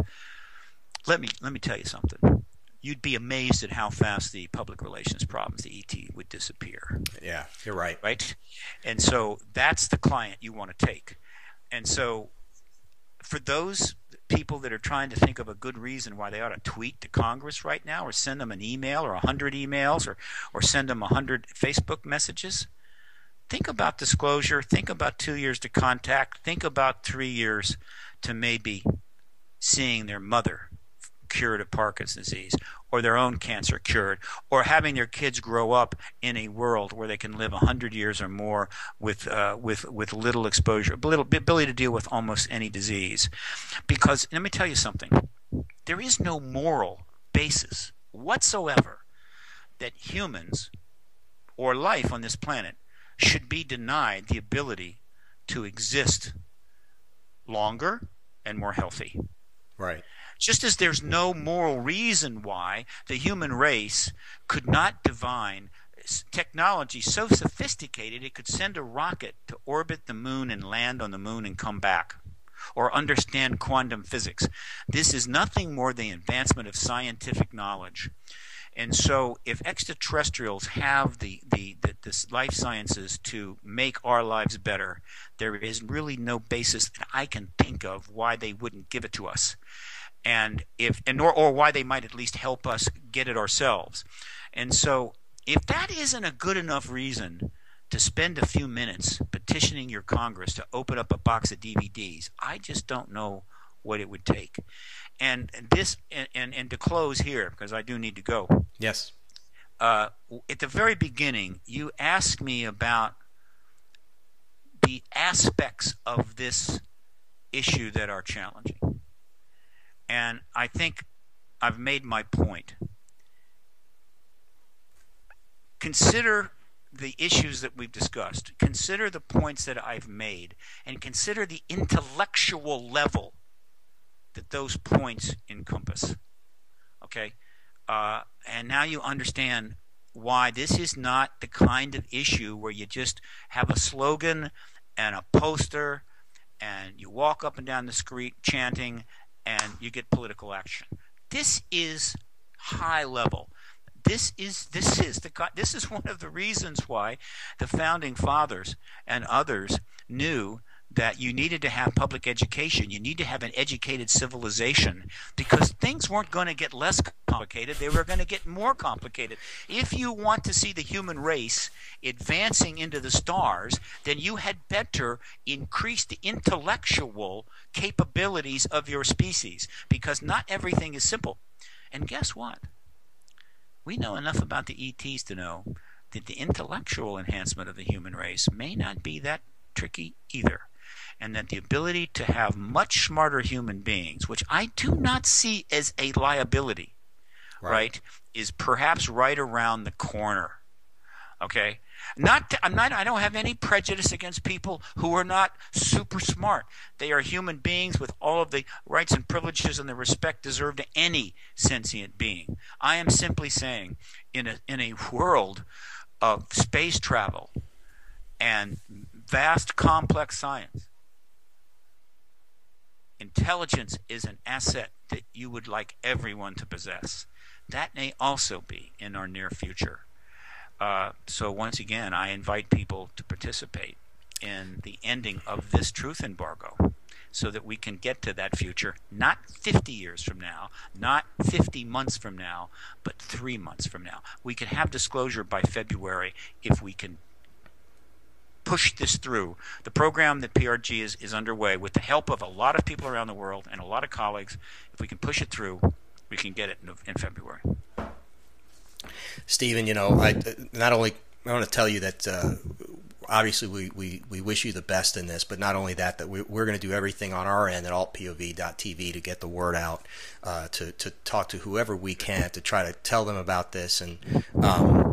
Let me tell you something. You'd be amazed at how fast the public relations problems, the ET, would disappear. Yeah, you're right. Right? And so that's the client you want to take. And so for those people that are trying to think of a good reason why they ought to tweet to Congress right now or send them an email or 100 emails or send them 100 Facebook messages, think about disclosure. Think about 2 years to contact. Think about 3 years to maybe seeing their mother cured of Parkinson's disease or their own cancer cured or having their kids grow up in a world where they can live 100 years or more with little exposure, little ability to deal with almost any disease. Because let me tell you something. There is no moral basis whatsoever that humans or life on this planet should be denied the ability to exist longer and more healthy. Right. Just as there's no moral reason why the human race could not divine technology so sophisticated it could send a rocket to orbit the moon and land on the moon and come back, or understand quantum physics. This is nothing more than the advancement of scientific knowledge. And so if extraterrestrials have the life sciences to make our lives better, there is really no basis that I can think of why they wouldn't give it to us. Or why they might at least help us get it ourselves. And so if that isn't a good enough reason to spend a few minutes petitioning your Congress to open up a box of DVDs, I just don't know what it would take. And to close here, because I do need to go. Yes. At the very beginning, you asked me about the aspects of this issue that are challenging. And I think I've made my point. Consider the issues that we've discussed. Consider the points that I've made. And consider the intellectual level that those points encompass. Okay? And now you understand why this is not the kind of issue where you just have a slogan and a poster and you walk up and down the street chanting and you get political action. This is high level. This is one of the reasons why the founding fathers and others knew that you needed to have public education. You need to have an educated civilization because things weren't going to get less complicated. They were going to get more complicated. If you want to see the human race advancing into the stars, then you had better increase the intellectual capabilities of your species because not everything is simple. And guess what? We know enough about the ETs to know that the intellectual enhancement of the human race may not be that tricky either. And that the ability to have much smarter human beings, which I do not see as a liability, right, is perhaps right around the corner. Okay, I don't have any prejudice against people who are not super smart. They are human beings with all of the rights and privileges and the respect deserved to any sentient being. I am simply saying, in a world of space travel and vast complex science, intelligence is an asset that you would like everyone to possess. That may also be in our near future. So once again, I invite people to participate in the ending of this truth embargo so that we can get to that future, not 50 years from now, not 50 months from now, but 3 months from now. We can have disclosure by February if we can push this through. The program that PRG is underway with the help of a lot of people around the world and a lot of colleagues. If we can push it through, we can get it in February. Stephen, I want to tell you that obviously we wish you the best in this, but not only that we're going to do everything on our end at altPOV.tv to get the word out, to talk to whoever we can to try to tell them about this, and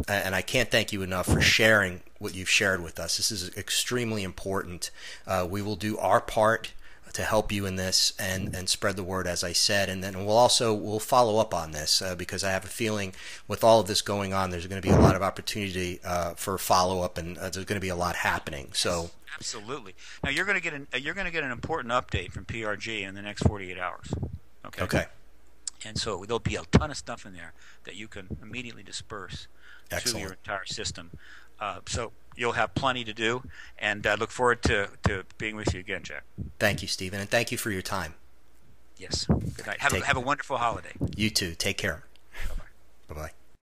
I can't thank you enough for sharing what you've shared with us. This is extremely important. We will do our part to help you in this and spread the word, as I said, and then we'll follow up on this because I have a feeling with all of this going on, there's going to be a lot of opportunity for follow up, and there's going to be a lot happening. So absolutely. Now you're going to get an important update from PRG in the next 48 hours. Okay. And so there'll be a ton of stuff in there that you can immediately disperse to your entire system. So you'll have plenty to do, and I look forward to being with you again, Jack. Thank you, Stephen, and thank you for your time. Yes. Good night. Have a wonderful holiday. You too. Take care. Bye-bye. Bye-bye.